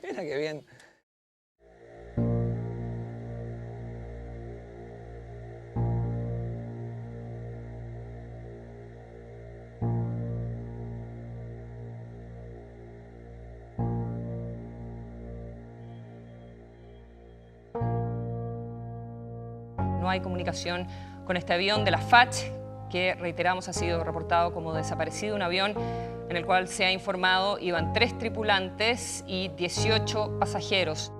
Mira qué bien. No hay comunicación con este avión de la FACH, que reiteramos ha sido reportado como desaparecido, un avión en el cual se ha informado iban 3 tripulantes y 18 pasajeros.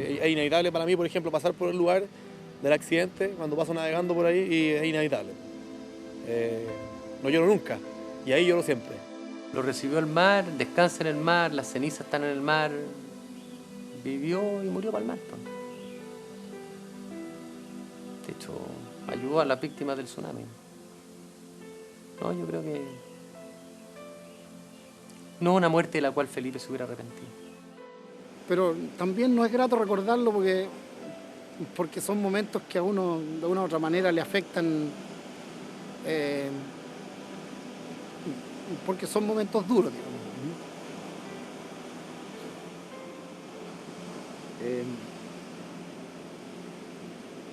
Es inevitable para mí, por ejemplo, pasar por el lugar del accidente cuando paso navegando por ahí y es inevitable. No lloro nunca y ahí lloro siempre. Lo recibió el mar, descansa en el mar, las cenizas están en el mar. Vivió y murió para el mar. De hecho, ayudó a las víctimas del tsunami. No, yo creo que no una muerte de la cual Felipe se hubiera arrepentido. Pero también no es grato recordarlo porque son momentos que a uno de una u otra manera le afectan, porque son momentos duros, digamos.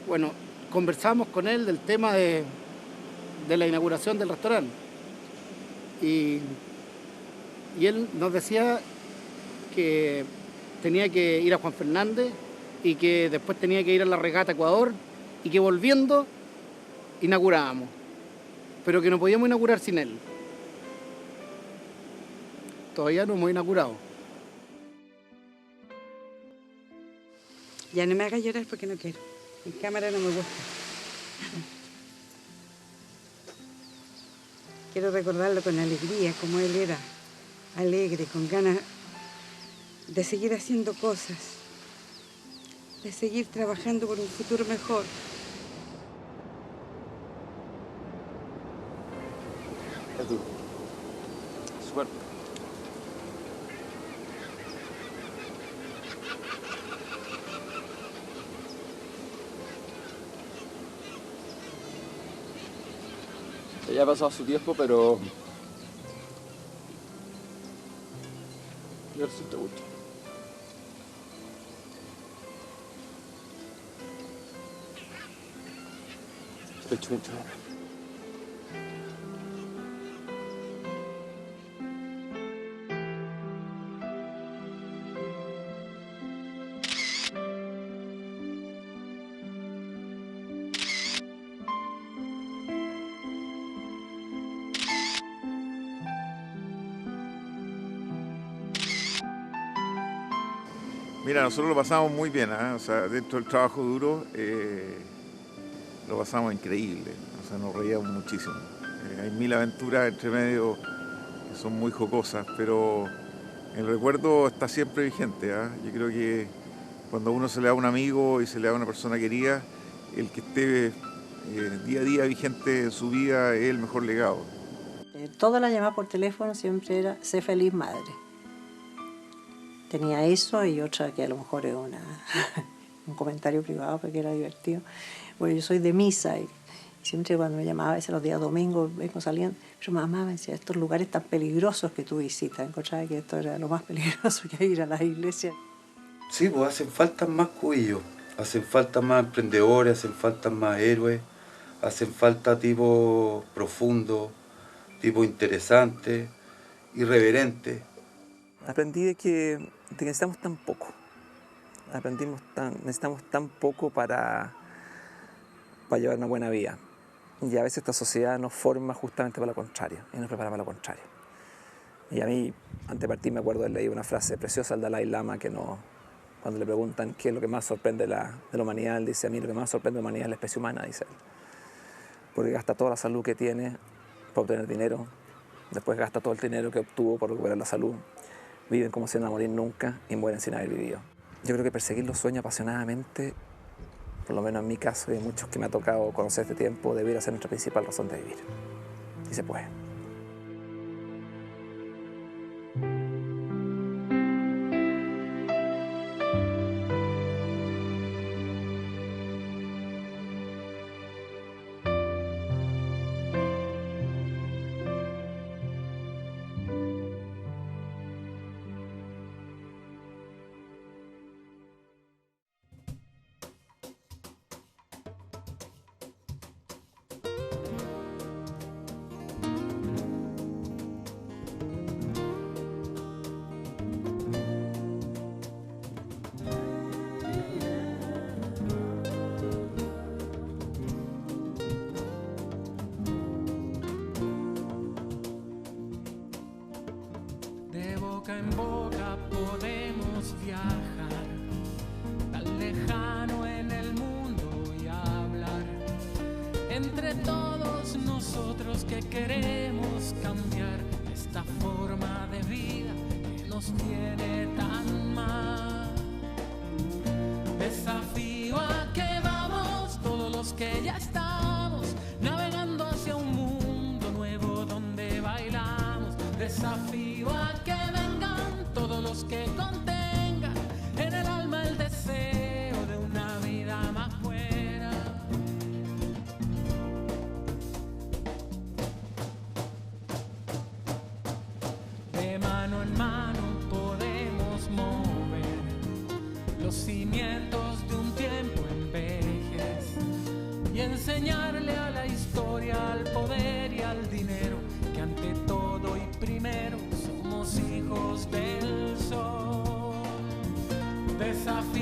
Bueno, conversamos con él del tema de la inauguración del restaurante y él nos decía que tenía que ir a Juan Fernández y que después tenía que ir a la regata Ecuador y que volviendo inaugurábamos, pero que no podíamos inaugurar sin él. Todavía no hemos inaugurado. Ya no me hagas llorar porque no quiero. En cámara no me gusta. Quiero recordarlo con alegría, como él era, alegre, con ganas de seguir haciendo cosas, de seguir trabajando por un futuro mejor. Edu, suerte. Ya ha pasado su tiempo, pero yo sí te gusta. Estoy chucho. Mira, nosotros lo pasamos muy bien, ¿eh? O sea, dentro del trabajo duro lo pasamos increíble, o sea, nos reíamos muchísimo. Hay mil aventuras entre medio que son muy jocosas, pero el recuerdo está siempre vigente, ¿eh? Yo creo que cuando a uno se le da un amigo y se le da una persona querida, el que esté día a día vigente en su vida es el mejor legado. Toda la llamada por teléfono siempre era "sé feliz madre". Tenía eso y otra que a lo mejor es un comentario privado porque era divertido. Bueno, yo soy de misa y siempre cuando me llamaba, a veces los días domingos, vengo saliendo, pero mamá me decía, estos lugares tan peligrosos que tú visitas, encontraba que esto era lo más peligroso que ir a las iglesias. Sí, pues hacen falta más cubillos, hacen falta más emprendedores, hacen falta más héroes, hacen falta tipo profundo, tipo interesante, irreverente. Aprendí de que necesitamos tan poco. Necesitamos tan poco para llevar una buena vida. Y a veces esta sociedad nos forma justamente para lo contrario, y nos prepara para lo contrario. Y a mí, antes de partir, me acuerdo de leer una frase preciosa del Dalai Lama, que cuando le preguntan qué es lo que más sorprende de la humanidad, él dice, a mí lo que más sorprende de la humanidad es la especie humana, dice él. Porque gasta toda la salud que tiene para obtener dinero, después gasta todo el dinero que obtuvo por recuperar la salud, viven como si no iban a morir nunca y mueren sin haber vivido. Yo creo que perseguir los sueños apasionadamente, por lo menos en mi caso y en muchos que me ha tocado conocer este tiempo, debiera ser nuestra principal razón de vivir. Y se puede. boca en boca podemos viajar, tan lejano en el mundo y hablar entre todos nosotros que queremos cambiar esta forma de vida que nos tiene tan mal. Desafío a que vamos todos los que ya estamos navegando hacia un mundo nuevo donde bailamos. Desafío a que vengan todos los que contengan en el alma el deseo de una vida más buena. De mano en mano podemos mover los cimientos de un tiempo en vejez y enseñarle a la historia, al poder y al dinero que ante todo y primero somos hijos del sol. Desafío